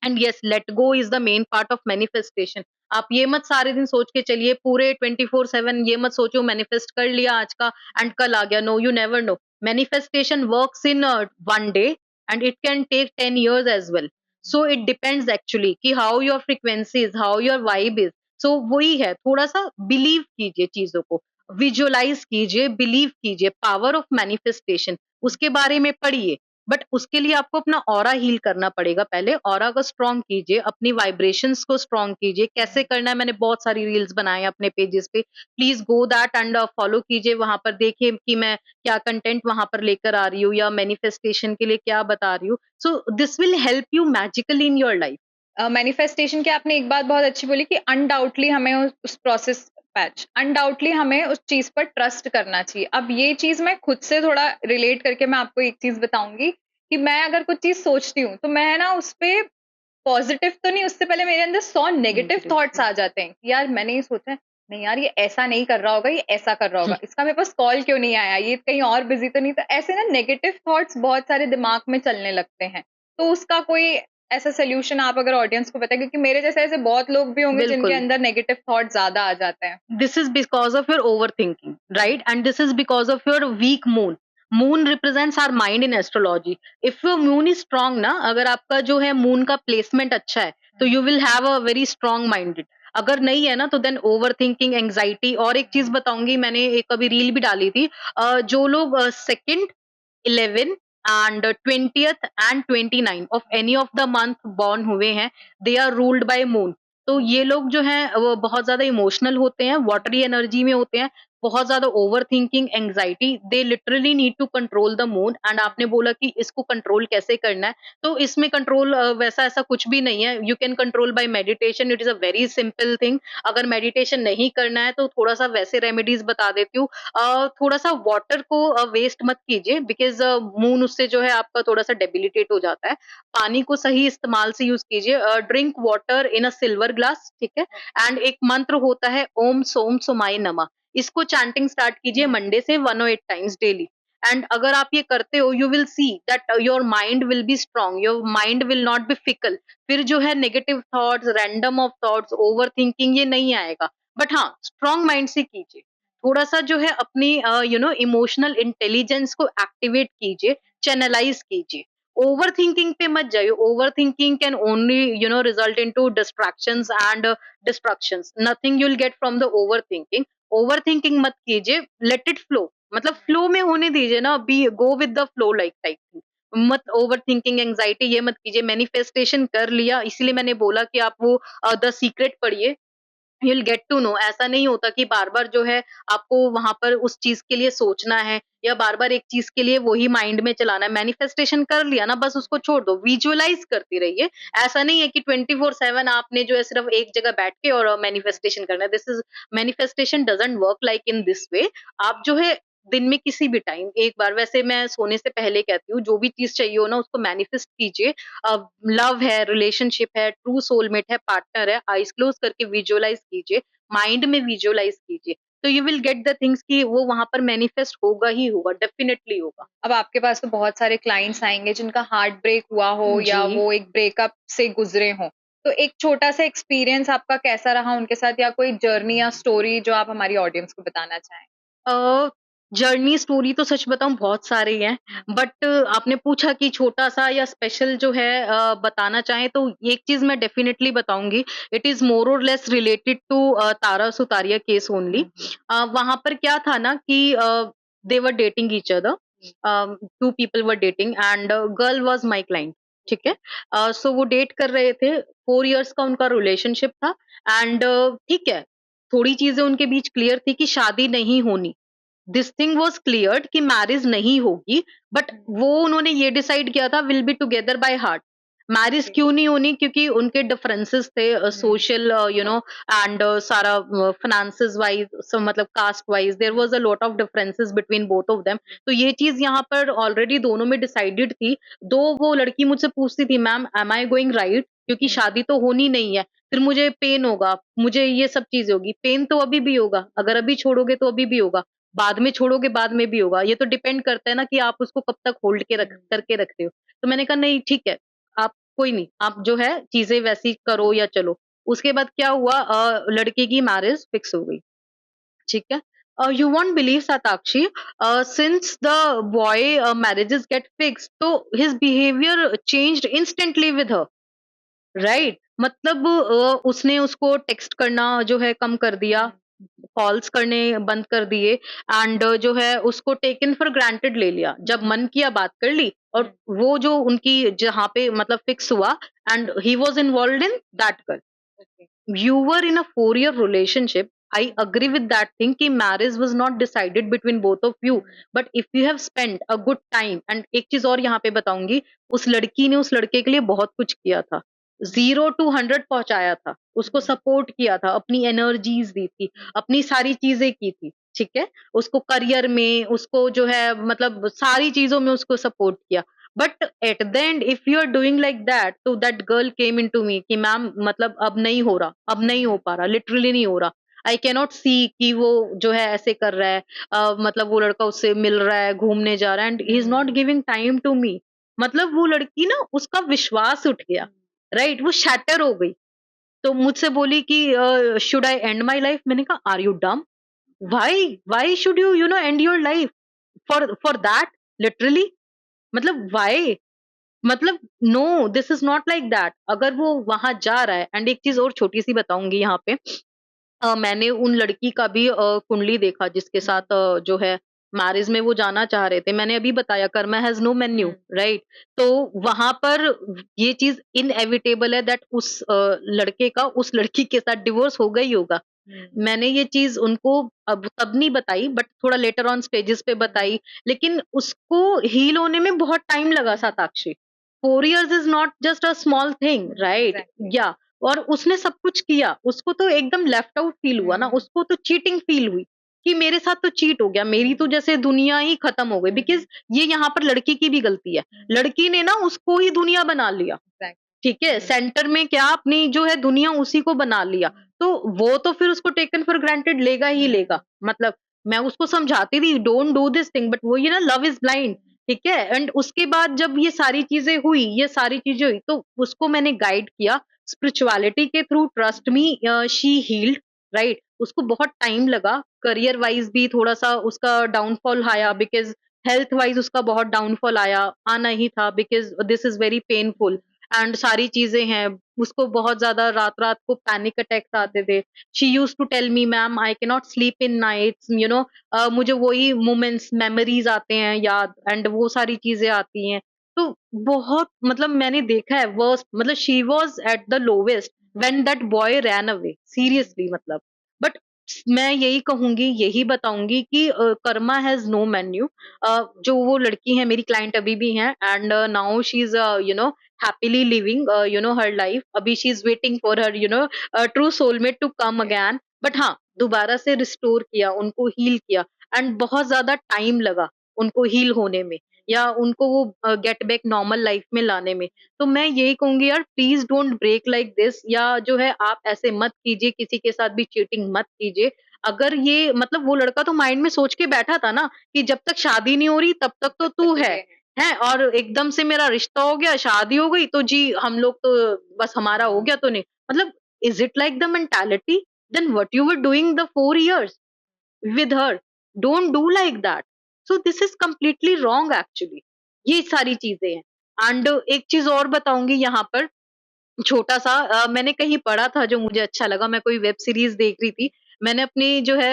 And yes, let go is the main part of manifestation. आप ये मत सारे दिन सोच के चलिए पूरे 24/7, ये मत सोचो मैनिफेस्ट कर लिया आज का एंड कल आ गया। No, you never know. Manifestation works in 1 day and it can take 10 years as well. So it depends actually कि how your frequency is, how your vibe is. So वही है, थोड़ा सा बिलीव कीजिए चीजों को, विजुअलाइज कीजिए, बिलीव कीजिए, पावर ऑफ मैनिफेस्टेशन उसके बारे में पढ़िए। बट उसके लिए आपको अपना ऑरा हील करना पड़ेगा। पहले ऑरा को स्ट्रॉन्ग कीजिए, अपनी वाइब्रेशंस को स्ट्रॉन्ग कीजिए। कैसे करना है, मैंने बहुत सारी रील्स बनाए हैं अपने पेजेस पे। Please go that and follow कीजिए। वहां पर देखिए कि मैं क्या कंटेंट वहां पर लेकर आ रही हूँ या मैनिफेस्टेशन के लिए क्या बता रही हूँ। So this will help you magically in your life. Manifestation की आपने एक बात बहुत अच्छी बोली कि अनडाउटली हमें उस प्रोसेस पैच अनडाउटली हमें उस चीज पर ट्रस्ट करना चाहिए। अब ये चीज मैं खुद से थोड़ा रिलेट करके मैं आपको एक चीज बताऊंगी कि मैं अगर कुछ चीज सोचती हूँ तो मैं ना उस पे पॉजिटिव तो नहीं, उससे पहले मेरे अंदर 100 नेगेटिव थॉट्स आ जाते हैं कि यार मैंने ये सोचा है, नहीं यार ये ऐसा नहीं कर रहा होगा, ये ऐसा कर रहा होगा, इसका मेरे पास कॉल क्यों नहीं आया, ये कहीं और बिजी तो नहीं। तो ऐसे ना नेगेटिव थॉट्स बहुत सारे दिमाग में चलने लगते हैं। तो उसका कोई ऐसा सोल्यूशन आप अगर ऑडियंस को बताएं, क्योंकि मेरे जैसे ऐसे बहुत लोग भी होंगे जिनके बिल्कुल। अंदर नेगेटिव थॉट ज्यादा आ जाते हैं। This is because of your overthinking, right? And this is because of your weak moon. Moon represents our mind in astrology. If your moon is strong ना, अगर आपका जो है moon का placement अच्छा है, तो you will have a very strong minded. अगर नहीं है ना, तो then overthinking, anxiety। और एक चीज बताऊंगी, मैंने एक अभी रील भी डाली थी। जो लोग 2nd, 11 and 20th and 29 of any of the month born हुए हैं, they are ruled by moon. तो ये लोग जो हैं वो बहुत ज्यादा इमोशनल होते हैं, वाटरी एनर्जी में होते हैं, बहुत ज्यादा over thinking, anxiety. They literally need to control the moon. And आपने बोला कि इसको कंट्रोल कैसे करना है, तो इसमें कंट्रोल वैसा ऐसा कुछ भी नहीं है। You can control by meditation, it is a very simple thing. अगर मेडिटेशन नहीं करना है तो थोड़ा सा वैसे रेमेडीज बता देती हूँ। थोड़ा सा वाटर को वेस्ट मत कीजिए, बिकॉज मून उससे जो है आपका थोड़ा सा डेबिलिटेट हो जाता है। पानी को सही इस्तेमाल से यूज कीजिए। Drink water in a silver glass, ठीक है? एंड एक मंत्र होता है ओम सोम सुमाय नमः। इसको चैंटिंग स्टार्ट कीजिए मंडे से 108 टाइम्स डेली। एंड अगर आप ये करते हो, you will see that your mind will be strong, your mind will not be fickle. फिर जो है negative thoughts, random of thoughts, over thinking, ये नहीं आएगा। बट हाँ, स्ट्रांग माइंड से कीजिए। थोड़ा सा जो है अपनी इमोशनल इंटेलिजेंस को एक्टिवेट कीजिए, चैनलाइज कीजिए। ओवर थिंकिंग पे मत जाइए। Over thinking can only result into distractions and destructions. Nothing you will get from the over thinking. Over thinking मत कीजिए, लेट इट फ्लो। मतलब फ्लो में होने दीजिए ना, be go with the flow like type. मत ओवर थिंकिंग, एंग्जाइटी ये मत कीजिए। मैनिफेस्टेशन कर लिया, इसीलिए मैंने बोला कि आप वो द सीक्रेट पढ़िए, you will get to know. ऐसा नहीं होता कि बार-बार जो है आपको वहाँ पर उस चीज़ के लिए सोचना है या बार-बार एक चीज़ के लिए वही माइंड में चलाना है। मैनिफेस्टेशन कर लिया ना, बस उसको छोड़ दो, विजुअलाइज़ करती रहिए। ऐसा नहीं है कि 24/7 आपने जो है सिर्फ एक जगह बैठ के और मैनिफेस्टेशन करना है। This is manifestation doesn't work like in this way. आप जो है दिन में किसी भी टाइम एक बार, वैसे मैं सोने से पहले कहती हूँ, जो भी चीज़ चाहिए हो ना उसको मैनिफेस्ट कीजिए। लव है, रिलेशनशिप है, ट्रू सोलमेट है, पार्टनर है, आईज़ क्लोज़ करके विजुअलाइज़ कीजिए, माइंड में विजुअलाइज़ कीजिए। तो you will get the things कि वो वहाँ पर मैनिफेस्ट होगा ही होगा, डेफिनिटली होगा। अब आपके पास तो बहुत सारे क्लाइंट्स आएंगे जिनका हार्ट ब्रेक हुआ हो या जी। वो एक ब्रेकअप से गुजरे हो। तो एक छोटा सा एक्सपीरियंस आपका कैसा रहा उनके साथ, या कोई जर्नी या स्टोरी जो आप हमारी ऑडियंस को बताना चाहें? अ, जर्नी स्टोरी तो सच बताऊँ बहुत सारे हैं, बट आपने पूछा कि छोटा-सा या स्पेशल जो है बताना चाहें तो एक चीज़ मैं डेफिनिटली बताऊँगी, it is more or less related to Tara Sutaria case only. वहाँ पर क्या था ना कि they were dating each other, 2 people were dating and girl was my client, ठीक है? सो वो डेट कर रहे थे, 4 इयर्स का उनका रिलेशनशिप था एंड ठीक है, थोड़ी चीज़ें उनके बीच क्लियर थी कि शादी नहीं होनी। दिस थिंग वाज़ क्लियर्ड कि मैरिज नहीं होगी, बट वो उन्होंने ये डिसाइड किया था will be together by heart. Marriage okay. क्यों नहीं होनी? क्योंकि उनके डिफरेंसेस थे सोशल एंड सारा फाइनेंसेस वाइज़ मतलब caste wise there was a lot of differences between both of them. तो ये चीज़ यहाँ पर ऑलरेडी दोनों में डिसाइडेड थी। दो वो लड़की मुझसे पूछती थी, ma'am am I going right? क्योंकि शादी तो होनी नहीं है, फिर मुझे पेन होगा, मुझे ये सब चीज़ें होगी। पेन तो अभी भी होगा, अगर अभी छोड़ोगे तो अभी भी होगा। बाद में छोड़ोगे, बाद में भी होगा। ये तो डिपेंड करता है ना कि आप उसको कब तक होल्ड के रख करके रख रहे हो। तो मैंने कहा नहीं ठीक है, आप कोई नहीं, आप जो है चीज़ें वैसी करो या चलो। उसके बाद क्या हुआ लड़के की मैरिज फिक्स हो गई, ठीक है? You won't believe Satakshi, since the boy marriages get fixed तो his behaviour changed instantly with her. Right, मतलब उसने उसको टेक्स्ट करना जो है कम कर दिया, कॉल्स करने बंद कर दिए एंड जो है उसको टेकन फॉर ग्रांटेड ले लिया। जब मन किया बात कर ली और वो जो उनकी जहाँ पे मतलब फिक्स हुआ and he was involved in that girl. You were in a 4-year relationship. I agree with that thing कि marriage was not decided between both of you. But if you have spent a good time and एक चीज और यहाँ पे बताऊंगी, उस लड़की ने उस लड़के के लिए बहुत कुछ किया था, 0 to 100 पहुंचाया था, उसको सपोर्ट किया था, अपनी एनर्जीज दी थी, अपनी सारी चीजें की थी, ठीक है? उसको करियर में, उसको जो है मतलब सारी चीजों में उसको सपोर्ट किया। But at the end if you are doing like that तो that girl came into me कि मैम मतलब अब नहीं हो रहा, अब नहीं हो पा रहा, लिटरली नहीं हो रहा। आई कैन नॉट सी कि वो जो है ऐसे कर रहा है, मतलब वो लड़का उससे मिल रहा है, घूमने जा रहा है and he is not giving time to me. मतलब वो लड़की ना उसका विश्वास उठ गया, राइट? वो शैटर हो गई। तो मुझसे बोली कि should I end my life? मैंने कहा are you dumb? Why should you you know end your life for that? Literally मतलब व्हाई? मतलब no, this is not like that. अगर वो वहां जा रहा है एंड एक चीज और छोटी सी बताऊंगी यहाँ पे, मैंने उन लड़की का भी कुंडली देखा जिसके साथ जो है मैरिज में वो जाना चाह रहे थे। मैंने अभी बताया karma has no menu, right? तो वहां पर ये चीज इनएविटेबल है दैट उस लड़के का उस लड़की के साथ डिवोर्स होगा ही होगा। मैंने ये चीज उनको अब तब नहीं बताई बट थोड़ा लेटर ऑन स्टेजेस पे बताई, लेकिन उसको हील होने में बहुत टाइम लगा साताक्षी। 4 years is not just a small thing, right? या और उसने सब कुछ किया, उसको तो एकदम लेफ्ट आउट फील हुआ ना, उसको तो चीटिंग फील हुई कि मेरे साथ तो चीट हो गया, मेरी तो जैसे दुनिया ही खत्म हो गई। बिकॉज़ ये यहाँ पर लड़की की भी गलती है। लड़की ने ना उसको ही दुनिया बना लिया, ठीक है? सेंटर में क्या अपनी जो है दुनिया उसी को बना लिया। तो वो तो फिर उसको टेकन फॉर ग्रांटेड लेगा ही लेगा। मतलब मैं उसको समझाती थी don't do this thing but वो ये ना लव इज़ ब्लाइंड, ठीक है? एंड उसके बाद जब ये सारी चीज़ें हुई, ये सारी चीज़ें हुई तो उसको मैंने गाइड किया स्पिरिचुअलिटी के through. Trust me she healed, right? उसको बहुत टाइम लगा, करियर वाइज़ भी थोड़ा-सा उसका डाउनफॉल आया बिकॉज़ हेल्थ वाइज़ उसका बहुत डाउनफॉल आना ही था because this is very painful and सारी चीज़ें हैं। उसको बहुत ज़्यादा रात-रात को पैनिक अटैक्स आते थे। She used to tell me ma'am I can not sleep in nights, मुझे वही मोमेंट्स मेमोरीज़ आते हैं याद एंड वो सारी चीज़ें आती हैं। तो बहुत मतलब मैंने देखा है वर्स्ट, मतलब she was at the lowest when that boy ran away seriously मतलब। बट मैं यही कहूँगी, यही बताऊँगी कि कर्मा हैज़ नो मेन्यू। जो वो लड़की है मेरी क्लाइंट अभी भी हैं and now she is happily living her life. अभी she is waiting for her true soulmate to come again. But हाँ, दोबारा से रिस्टोर किया, उनको हील किया एंड बहुत ज़्यादा टाइम लगा उनको हील होने में या उनको वो गेट बैक नॉर्मल लाइफ में लाने में। तो मैं यही कहूँगी यार please don't break like this, या जो है आप ऐसे मत कीजिए, किसी के साथ भी चीटिंग मत कीजिए। अगर ये मतलब वो लड़का तो माइंड में सोच के बैठा था ना कि जब तक शादी नहीं हो रही तब तक तो तू है? और एकदम से मेरा रिश्ता हो गया, शादी हो गई तो जी हम लोग तो बस हमारा हो गया तो नहीं। मतलब is it like the mentality? Then what you were doing the 4 years with her? Don't do like that. So this is completely wrong actually. ये सारी चीजें हैं। एंड एक चीज और बताऊंगी यहाँ पर, छोटा-सा मैंने कहीं पढ़ा था जो मुझे अच्छा लगा, मैं कोई वेब सीरीज़ देख रही थी। मैंने अपनी जो है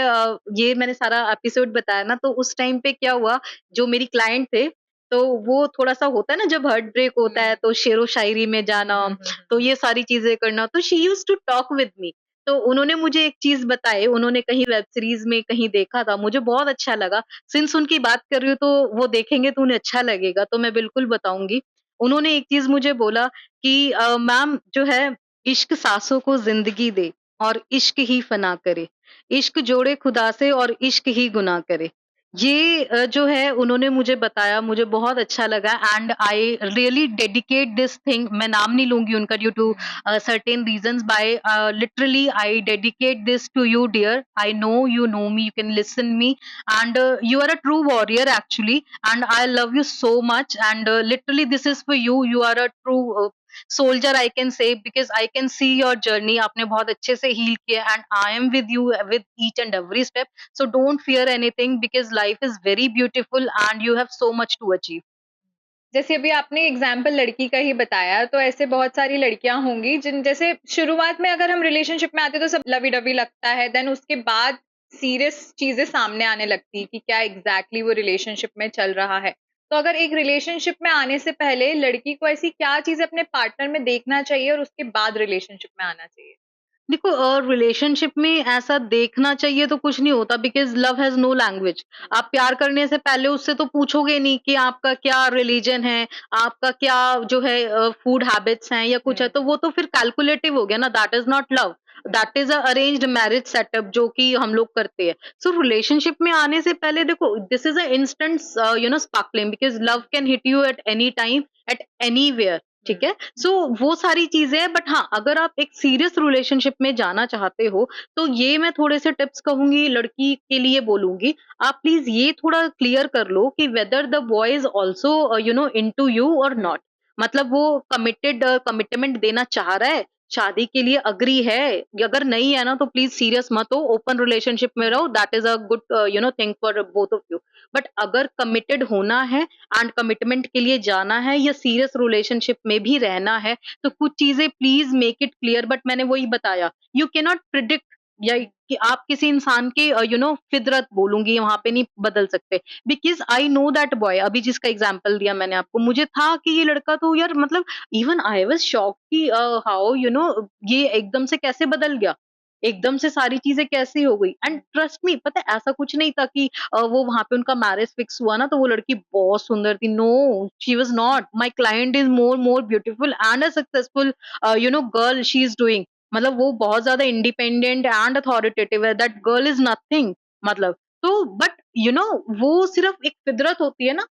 ये मैंने सारा एपिसोड बताया ना, तो उस टाइम पे क्या हुआ, जो मेरी क्लाइंट थे, तो वो थोड़ा-सा होता है ना जब हार्ट ब्रेक होता है, तो शेरो-शायरी में जाना, तो ये सारी चीज़ें करना, तो she used to talk with me. तो उन्होंने मुझे एक चीज़ बताई, उन्होंने कहीं वेब सीरीज़ में कहीं देखा था, मुझे बहुत अच्छा लगा। सिंस उनकी बात कर रही हूँ, तो वो देखेंगे तो उन्हें अच्छा लगेगा, तो मैं बिल्कुल बताऊँगी। उन्होंने एक चीज़ मुझे बोला कि मैम जो है, इश्क सांसों को ज़िंदगी दे और इश्क ही फ़ना करे। इश्क जोड़े खुदा से और इश्क ही गुनाह करे। ये जो है उन्होंने मुझे बताया, मुझे बहुत अच्छा लगा and I really dedicate this thing. मैं नाम नहीं लूँगी उनका due to certain reasons, by literally I dedicate this to you dear. I know me, you can listen me and you are a true warrior actually, and I love you so much, and literally this is for you. You are a true soldier, I can say, because I can see your journey. आपने बहुत अच्छे से heal किया and I am with you with each and every step. So don't fear anything because life is very beautiful and you have so much to achieve. जैसे अभी आपने example लड़की का ही बताया, तो ऐसे बहुत सारी लड़कियां होंगी जिन जैसे शुरुआत में अगर हम रिलेशनशिप में आते तो सब लवी डवी लगता है, देन उसके बाद सीरियस चीजें सामने आने लगती कि क्या एग्जैक्टली वो रिलेशनशिप में चल रहा है। तो अगर एक रिलेशनशिप में आने से पहले लड़की को ऐसी क्या चीजें अपने पार्टनर में देखना चाहिए और उसके बाद रिलेशनशिप में आना चाहिए? देखो रिलेशनशिप में ऐसा देखना चाहिए तो कुछ नहीं होता, because love has no language. आप प्यार करने से पहले उससे तो पूछोगे नहीं कि आपका क्या रिलीजन है, आपका क्या जो है फूड हैबिट्स हैं या कुछ है, तो वो तो फिर कैलकुलेटिव हो गया ना, that is not love. That is a arranged marriage setup जो कि हम लोग करते हैं। सो रिलेशनशिप में आने से पहले देखो, this is a instant sparkling, because love can hit you at any time, at anywhere, ठीक है? सो वो सारी चीज़ें हैं, बट हाँ, अगर आप एक सीरियस रिलेशनशिप में जाना चाहते हो, तो ये मैं थोड़े से टिप्स कहूँगी, लड़की के लिए बोलूँगी। आप प्लीज़ ये थोड़ा क्लियर कर लो कि whether the boy is also into you और नॉट। मतलब वो कमिटमेंट देना चाह रहा है, शादी के लिए एग्री है, अगर नहीं है ना तो प्लीज़ सीरियस मत हो, ओपन रिलेशनशिप में रहो, that is a good thing for both of you. But अगर कमिटेड होना है एंड कमिटमेंट के लिए जाना है या सीरियस रिलेशनशिप में भी रहना है, तो कुछ चीजें please make it clear. But मैंने वही बताया, यू कैन नॉट प्रिडिक्ट, या कि आप किसी इंसान के फितरत बोलूंगी वहां पे नहीं बदल सकते, because I know that boy. अभी जिसका एग्जाम्पल दिया मैंने आपको, मुझे था कि ये लड़का तो यार, मतलब इवन आई वाज शॉक कि हाउ ये एकदम से कैसे बदल गया, एकदम से सारी चीजें कैसे हो गई। एंड ट्रस्ट मी, पता है ऐसा कुछ नहीं था कि वो वहाँ पे उनका मैरिज फिक्स हुआ ना तो वो लड़की बहुत सुंदर थी। No, she was not. My client is more beautiful and a successful girl she is doing. मतलब वो बहुत ज़्यादा इंडिपेंडेंट एंड अथॉरिटेटिव है। दैट गर्ल इज़ नथिंग, मतलब। तो बट वो सिर्फ एक फितरत होती है ना,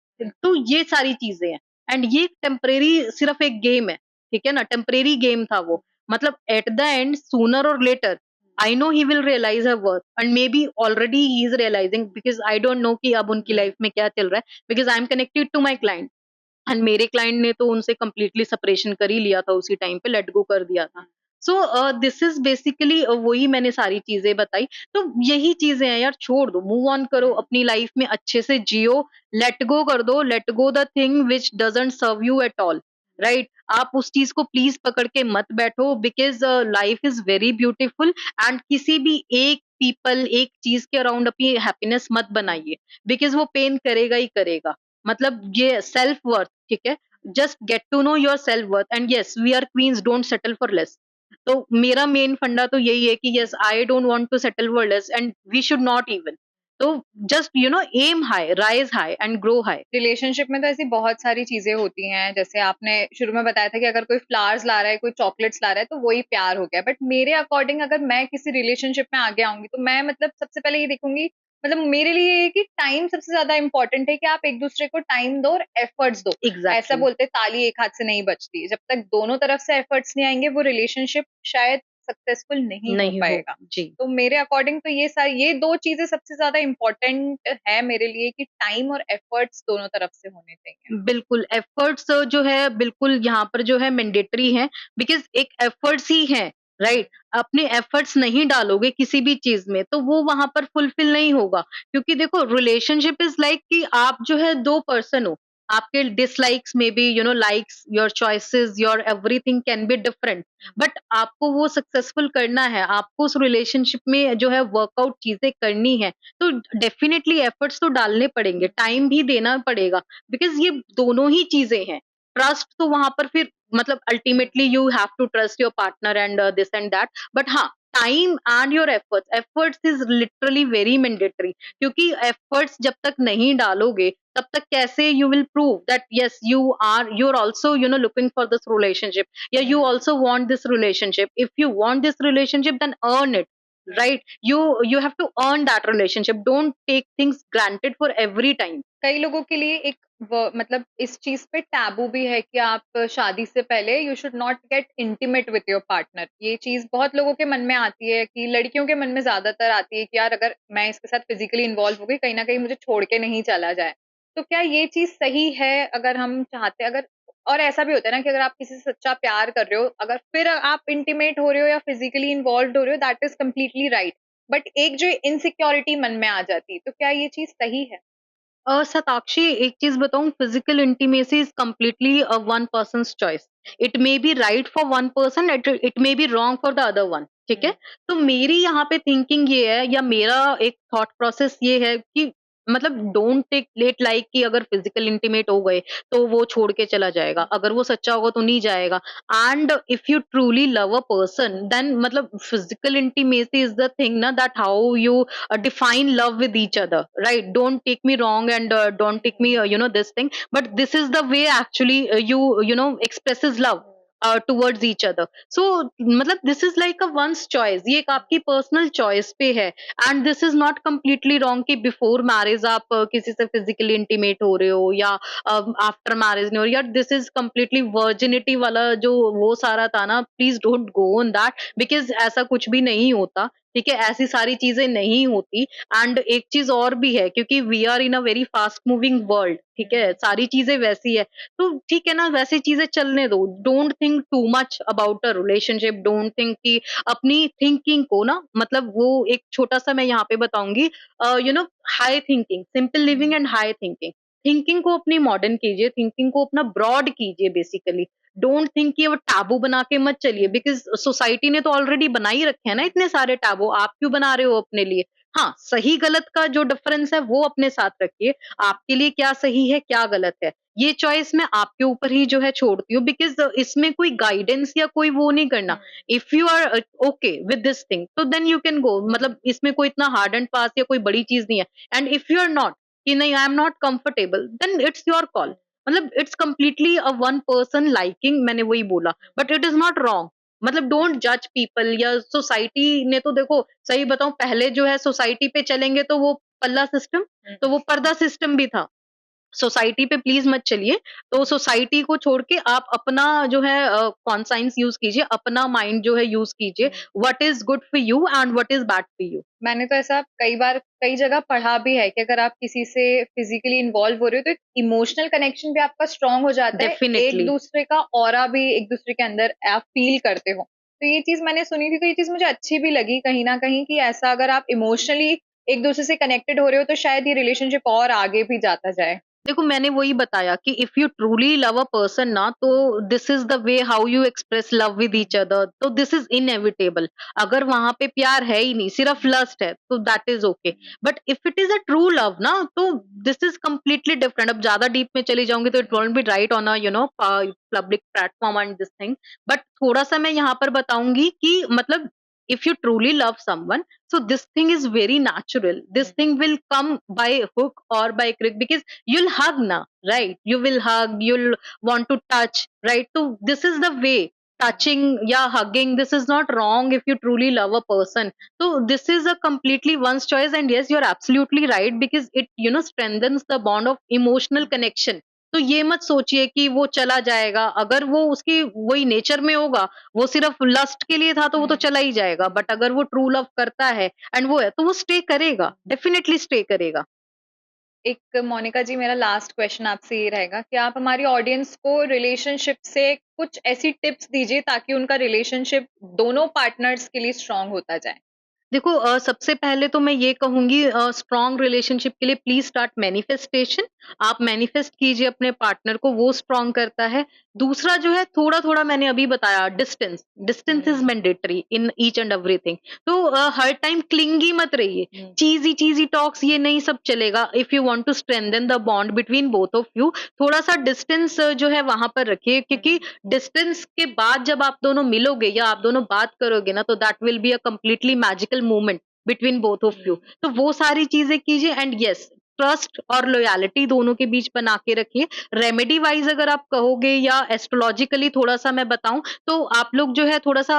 तो ये सारी चीज़ें हैं। एंड ये टेम्परेरी सिर्फ एक गेम है, ठीक है ना? टेम्परेरी गेम था वो। मतलब एट द एंड, सूनर और letter, I know he will realize her worth and maybe already he is realizing, because I don't know कि अब उनकी लाइफ में क्या चल रहा है, because I am connected to my client and मेरे क्लाइंट ने तो उनसे कंप्लीटली सेपरेशन कर ही लिया था, उसी टाइम पे लेट गो कर दिया था। सो दिस इज बेसिकली वही मैंने सारी चीजें बताई। तो यही चीजें हैं यार, छोड़ दो, मूव ऑन करो, अपनी लाइफ में अच्छे से जियो, लेट गो कर दो, let go the thing which doesn't serve you at all, right? आप उस चीज को प्लीज पकड़ के मत बैठो, because life is very beautiful. And किसी भी एक पीपल, एक चीज के अराउंड अपनी हैप्पीनेस मत बनाइए, बिकॉज वो पेन करेगा ही करेगा। मतलब ये सेल्फ वर्थ, ठीक है? Just get to know your self worth and yes, we are queens, don't settle for less. तो मेरा मेन फंडा तो यही है कि yes, I don't want to settle for less and we should not even. तो just aim high, rise high and grow high. Relationship में तो ऐसी बहुत सारी चीजें होती हैं, जैसे आपने शुरू में बताया था कि अगर कोई फ्लावर्स ला रहा है, कोई चॉकलेट्स ला रहा है, तो वही प्यार हो गया। बट मेरे अकॉर्डिंग अगर मैं किसी रिलेशनशिप में आगे आऊंगी तो मैं मतलब सबसे पहले ये देखूंगी, मतलब मेरे लिए ये है कि टाइम सबसे ज्यादा इंपॉर्टेंट है, कि आप एक दूसरे को टाइम दो और एफर्ट्स दो। ऐसा एग्जैक्टली। बोलते हैं, ताली एक हाथ से नहीं बजती, जब तक दोनों तरफ से एफर्ट्स नहीं आएंगे वो रिलेशनशिप शायद सक्सेसफुल नहीं हो नहीं हो। पाएगा। जी। तो मेरे अकॉर्डिंग तो ये दो चीजें सबसे ज्यादा इम्पोर्टेंट है मेरे लिए, कि टाइम और एफर्ट्स दोनों तरफ से होने चाहिए। बिल्कुल, एफर्ट्स जो है बिल्कुल यहाँ पर जो है मैंडेटरी है, बिकॉज़ एक एफर्ट्स ही है राइट? अपने एफर्ट्स नहीं डालोगे किसी भी चीज़ में, तो वो वहाँ पर फुलफिल नहीं होगा। क्योंकि देखो रिलेशनशिप इज़ लाइक कि आप जो है 2 पर्सन हो। आपके डिसलाइक्स में be likes, your choices, your everything can be different. But आपको वो सक्सेसफुल करना है, आपको उस रिलेशनशिप में जो है वर्कआउट चीज़ें करनी है, तो डेफिनिटली एफर्ट्स तो डालने पड़ेंगे, टाइम भी देना पड़ेगा, बिकॉज़ ये दोनों ही चीज़ें हैं। ट्रस्ट तो वहाँ पर फिर ultimately you have to trust your partner and this and that. But हाँ, time and your efforts is literally very mandatory. क्योंकि एफर्ट्स जब तक नहीं डालोगे तब तक कैसे you will prove that yes you are also looking for this relationship, या you also want this relationship. If you want this relationship then earn it, right? You have to earn that relationship. Don't take things granted for every time. कई लोगों के लिए एक मतलब इस चीज पे टैबू भी है कि आप शादी से पहले you should not gate intimate with your partner. ये चीज बहुत लोगों के मन में आती है, कि लड़कियों के मन में ज्यादातर आती है कि यार अगर मैं इसके साथ फिजिकली इन्वॉल्व हो गई, कहीं ना कहीं मुझे छोड़ के नहीं चला जाए। तो क्या ये चीज सही है? अगर हम चाहते अगर और ऐसा भी होता है ना कि अगर आप किसी से सच्चा प्यार कर रहे हो, अगर फिर आप इंटीमेट हो रहे हो या फिजिकली इन्वॉल्व हो रहे हो, that is completely right. But एक जो इनसिक्योरिटी मन में आ जाती है, तो क्या ये चीज सही है? Satakshi, एक चीज बताऊं, physical intimacy is completely one person's choice. It may be right for one person, it may be wrong for the other one. ठीक है? तो मेरी यहाँ पे थिंकिंग ये है, या मेरा एक थॉट प्रोसेस ये है कि डोंट टेक लेट लाइक कि अगर फिजिकल इंटीमेट हो गए तो वो छोड़ के चला जाएगा, अगर वो सच्चा होगा तो नहीं जाएगा। And if you truly love a person then physical intimacy is the thing ना, that how you define love with each other, right? Don't take me wrong, and don't take me this thing, but this is the way actually you expresses love towards each other. So this is like a one's choice, ये एक आपकी personal choice पे है। And this is not completely wrong कि before marriage आप किसी से physically intimate हो रहे हो, या आफ्टर मैरिज नहीं हो रही, या दिस इज कम्प्लीटली वर्जिनिटी वाला जो वो सारा था ना, please don't go on that, because ऐसा कुछ भी नहीं होता। ठीक है? ऐसी सारी चीज़ें नहीं होती। एंड एक चीज़ और भी है, क्योंकि we are in a very fast moving world, ठीक है? सारी चीज़ें वैसी है, तो ठीक है ना, वैसी चीज़ें चलने दो। Don't think too much about a relationship, don't think कि अपनी थिंकिंग को ना, वो एक छोटा-सा मैं यहाँ पे बताऊँगी, high thinking, simple living and high thinking. Thinking को अपनी मॉडर्न कीजिए, थिंकिंग को अपना ब्रॉड कीजिए बेसिकली। डोंट थिंक कि वो टैबू बना के मत चलिए, बिकॉज़ सोसाइटी ने तो ऑलरेडी बना ही रखे हैं ना इतने सारे टैबू, आप क्यों बना रहे हो अपने लिए? हाँ, सही गलत का जो डिफरेंस है वो अपने साथ रखिए। आपके लिए क्या सही है, क्या गलत है, ये चॉइस मैं आपके ऊपर ही जो है छोड़ती हूँ, बिकॉज़ इसमें कोई गाइडेंस या कोई वो नहीं करना। If you are okay with this thing तो देन यू कैन गो, इसमें कोई इतना हार्ड एंड फास्ट या कोई बड़ी चीज़ नहीं है। And if you are not, कि नहीं I am not comfortable, then it's your call. It's completely a one person liking, मैंने वही बोला, but it is not wrong. Don't जज पीपल, या सोसाइटी ने तो देखो, सही बताऊं, पहले जो है सोसाइटी पे चलेंगे तो वो पल्ला सिस्टम, तो वो पर्दा सिस्टम भी था। सोसाइटी पे प्लीज मत चलिए। तो सोसाइटी को छोड़ के आप अपना जो है कॉन्साइंस यूज कीजिए, अपना माइंड जो है यूज कीजिए। What is good for you and what is bad for you. मैंने तो ऐसा कई बार कई जगह पढ़ा भी है कि अगर आप किसी से फिजिकली इन्वॉल्व हो रहे हो, तो एक इमोशनल कनेक्शन भी आपका स्ट्रांग हो जाता है, एक डेफिनेटली। दूसरे का ऑरा भी एक दूसरे के अंदर आप फील करते हो। तो ये चीज मैंने सुनी थी, तो ये चीज मुझे अच्छी भी लगी कहीं ना कहीं, कि ऐसा अगर आप इमोशनली एक दूसरे से कनेक्टेड हो रहे हो, तो शायद ये रिलेशनशिप और आगे भी जाता जाए। देखो मैंने वही बताया कि if you truly love a person ना, तो this is the way how you express love with each other, तो दिस इज इनएविटेबल। अगर वहां पे प्यार है ही नहीं, सिर्फ लस्ट है, तो that is okay. But if it is a true love ना, तो दिस इज कम्प्लीटली डिफरेंट। अब ज्यादा डीप में चली जाऊंगी तो it won't be right on a public platform and this thing. But थोड़ा सा मैं यहाँ पर बताऊंगी कि if you truly love someone, so this thing is very natural, this thing will come by hook or by crook, because you'll hug now, right? You will hug, you'll want to touch, right? So this is the way, touching, yeah, hugging, this is not wrong if you truly love a person. So this is a completely one's choice, and yes, you're absolutely right, because it strengthens the bond of emotional connection. तो ये मत सोचिए कि वो चला जाएगा, अगर वो उसकी वही नेचर में होगा, वो सिर्फ लस्ट के लिए था तो वो तो चला ही जाएगा। बट अगर वो ट्रू लव करता है एंड वो है, तो वो स्टे करेगा, डेफिनिटली स्टे करेगा। एक मोनिका जी, मेरा लास्ट क्वेश्चन आपसे ये रहेगा कि आप हमारी ऑडियंस को रिलेशनशिप से कुछ ऐसी टिप्स दीजिए ताकि उनका रिलेशनशिप दोनों पार्टनर्स के लिए स्ट्रांग होता जाए। देखो सबसे पहले तो मैं ये कहूँगी स्ट्रॉन्ग रिलेशनशिप के लिए प्लीज़ स्टार्ट मैनिफेस्टेशन। आप मैनिफेस्ट कीजिए अपने पार्टनर को, वो स्ट्रॉन्ग करता है। दूसरा जो है थोड़ा-थोड़ा मैंने अभी बताया distance, distance is mandatory in each and everything. तो हर टाइम क्लिंगी मत रहिए। चीज़ी-चीज़ी टॉक्स ये नहीं सब चलेगा। If you want to strengthen the bond between both of you, थोड़ा-सा डिस्टेंस जो है वहाँ पर रखिए, क्योंकि डिस्टेंस के बाद जब आप दोनों मिलोगे या आप दोनों बात करोगे ना, तो that will be a completely magical moment between both of you. तो वो सारी चीजें कीजिए एंड यस, ट्रस्ट और लॉयल्टी दोनों के बीच बना के रखिए। रेमेडी वाइज अगर आप कहोगे या एस्ट्रोलॉजिकली थोड़ा सा मैं बताऊं, तो आप लोग जो है थोड़ा सा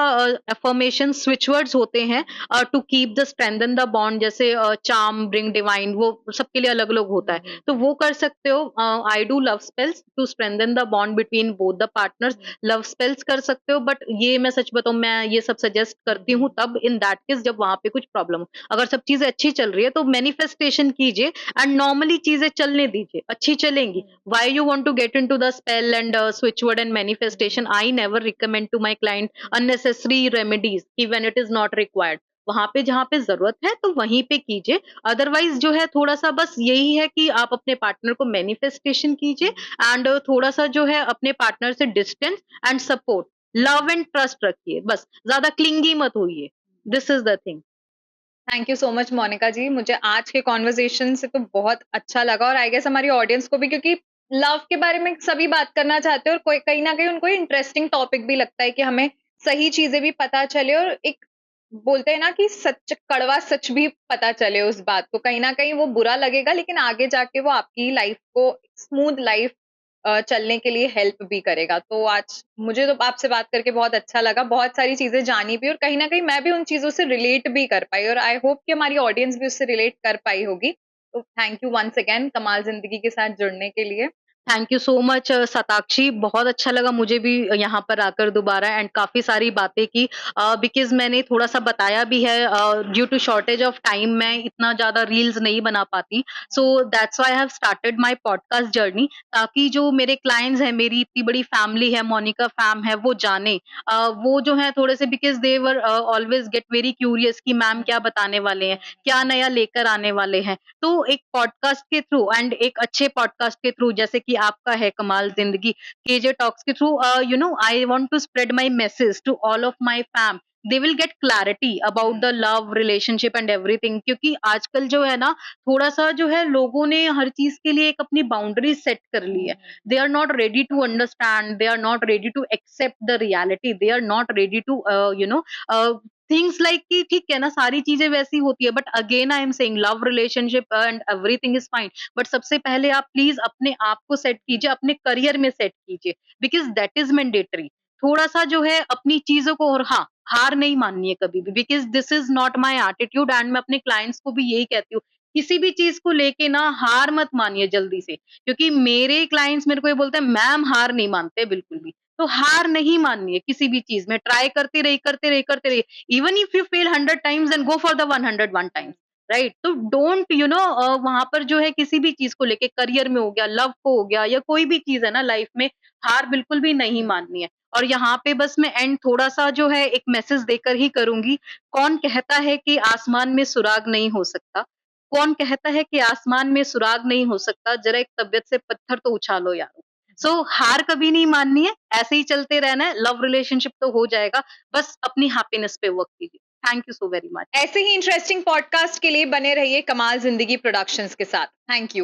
अफर्मेशन स्विच वर्ड्स होते हैं to keep the strengthen the bond, जैसे चार्म, ब्रिंग डिवाइन, वो सबके लिए अलग अलग होता है, तो वो कर सकते हो। I do love spells to strengthen the bond between both the partners. Love spells कर सकते हो, बट ये मैं सच बताऊं, मैं ये सब सजेस्ट करती हूँ तब इन दैट केस जब वहां पे कुछ प्रॉब्लम हो। अगर सब चीजें अच्छी चल रही है तो मैनिफेस्टेशन कीजिए एंड नॉर्मली चीजें चलने दीजिए, अच्छी चलेंगी। Why you want to get into the spell and switch word and manifestation? I never recommend to my client unnecessary remedies कि when it is not required। वहां पे जहाँ पे जरूरत है तो वहीं पे कीजिए। अदरवाइज जो है थोड़ा सा बस यही है कि आप अपने पार्टनर को मैनिफेस्टेशन कीजिए एंड थोड़ा सा जो है अपने पार्टनर से distance and support, love and trust रखिए, बस ज्यादा क्लिंगी मत होइए। This is the thing. Thank you so much Monika ji. मुझे आज के कॉन्वर्सेशन से तो बहुत अच्छा लगा और आई गेस हमारी ऑडियंस को भी, क्योंकि लव के बारे में सभी बात करना चाहते हैं और कोई कहीं ना कहीं उनको इंटरेस्टिंग टॉपिक भी लगता है कि हमें सही चीजें भी पता चले और एक बोलते हैं ना कि सच, कड़वा सच भी पता चले उस बात को। कहीं ना कहीं वो बुरा लगेगा लेकिन आगे जाके वो आपकी लाइफ को स्मूथ लाइफ चलने के लिए हेल्प भी करेगा। तो आज मुझे तो आपसे बात करके बहुत अच्छा लगा, बहुत सारी चीज़ें जानी भी और कहीं न कहीं मैं भी उन चीज़ों से रिलेट भी कर पाई और आई होप कि हमारी ऑडियंस भी उससे रिलेट कर पाई होगी। तो थैंक यू वन्स अगेन कमाल ज़िंदगी के साथ जुड़ने के लिए। Thank you so much Satakshi, बहुत अच्छा लगा मुझे भी यहाँ पर आकर दोबारा एंड काफ़ी सारी बातें की, बिकॉज़ मैंने थोड़ा-सा बताया भी है, due to shortage of time मैं इतना ज़्यादा रील्स नहीं बना पाती। So that's why I have started my podcast journey, ताकि जो मेरे क्लाइंट्स हैं, मेरी इतनी बड़ी फैमिली है, मोनिका फैम है, वो जाने। वो जो है थोड़े से, because they were always get very curious कि मैम क्या बताने वाले हैं, क्या नया लेकर आने वाले हैं। तो एक पॉडकास्ट के थ्रू एंड एक अच्छे पॉडकास्ट के थ्रू, जैसे कि आपका है कमाल जिंदगी, केजे टॉक्स के through, I want to spread my message to all of my fam. They will get clarity about the love relationship and everything, क्योंकि आजकल जो है ना, थोड़ा सा जो है लोगों ने हर चीज के लिए एक अपनी बाउंड्री सेट कर ली है। They are not ready to understand, they are not ready to accept the reality, they are not ready to things like कि ठीक है ना, सारी चीजें वैसी होती है, but again I am saying love relationship and everything is fine, बट सबसे पहले आप प्लीज अपने आप को सेट कीजिए, अपने करियर में सेट कीजिए, बिकॉज दैट इज मैंडेटरी। थोड़ा सा जो है अपनी चीजों को, और हाँ, हार नहीं माननी है कभी भी, because this is not my attitude and मैं अपने क्लाइंट्स को भी यही कहती हूँ, किसी भी चीज को लेके ना हार मत मानिए जल्दी से, क्योंकि मेरे क्लाइंट्स मेरे को ये बोलते हैं मैम हार नहीं मानते बिल्कुल भी। तो हार नहीं माननी है किसी भी चीज में, ट्राई करते रहिए, करते रहिए, करते रहिए। Even if you fail 100 times and go for the 101 times, right? तो डोंट वहां पर जो है किसी भी चीज को लेके, करियर में हो गया, लव को हो गया, या कोई भी चीज है ना लाइफ में, हार बिल्कुल भी नहीं माननी है। और यहाँ पे बस मैं एंड थोड़ा सा जो है एक मैसेज देकर ही करूंगी। कौन कहता है कि आसमान में सुराग नहीं हो सकता? कौन कहता है कि आसमान में सुराग नहीं हो सकता? जरा एक तबियत से पत्थर तो उछालो यारो। हार कभी नहीं माननी है, ऐसे ही चलते रहना है, लव रिलेशनशिप तो हो जाएगा, बस अपनी हैप्पीनेस पे वर्क कीजिए। Thank you so very much. ऐसे ही इंटरेस्टिंग पॉडकास्ट के लिए बने रहिए कमाल ज़िंदगी प्रोडक्शंस के साथ। Thank you.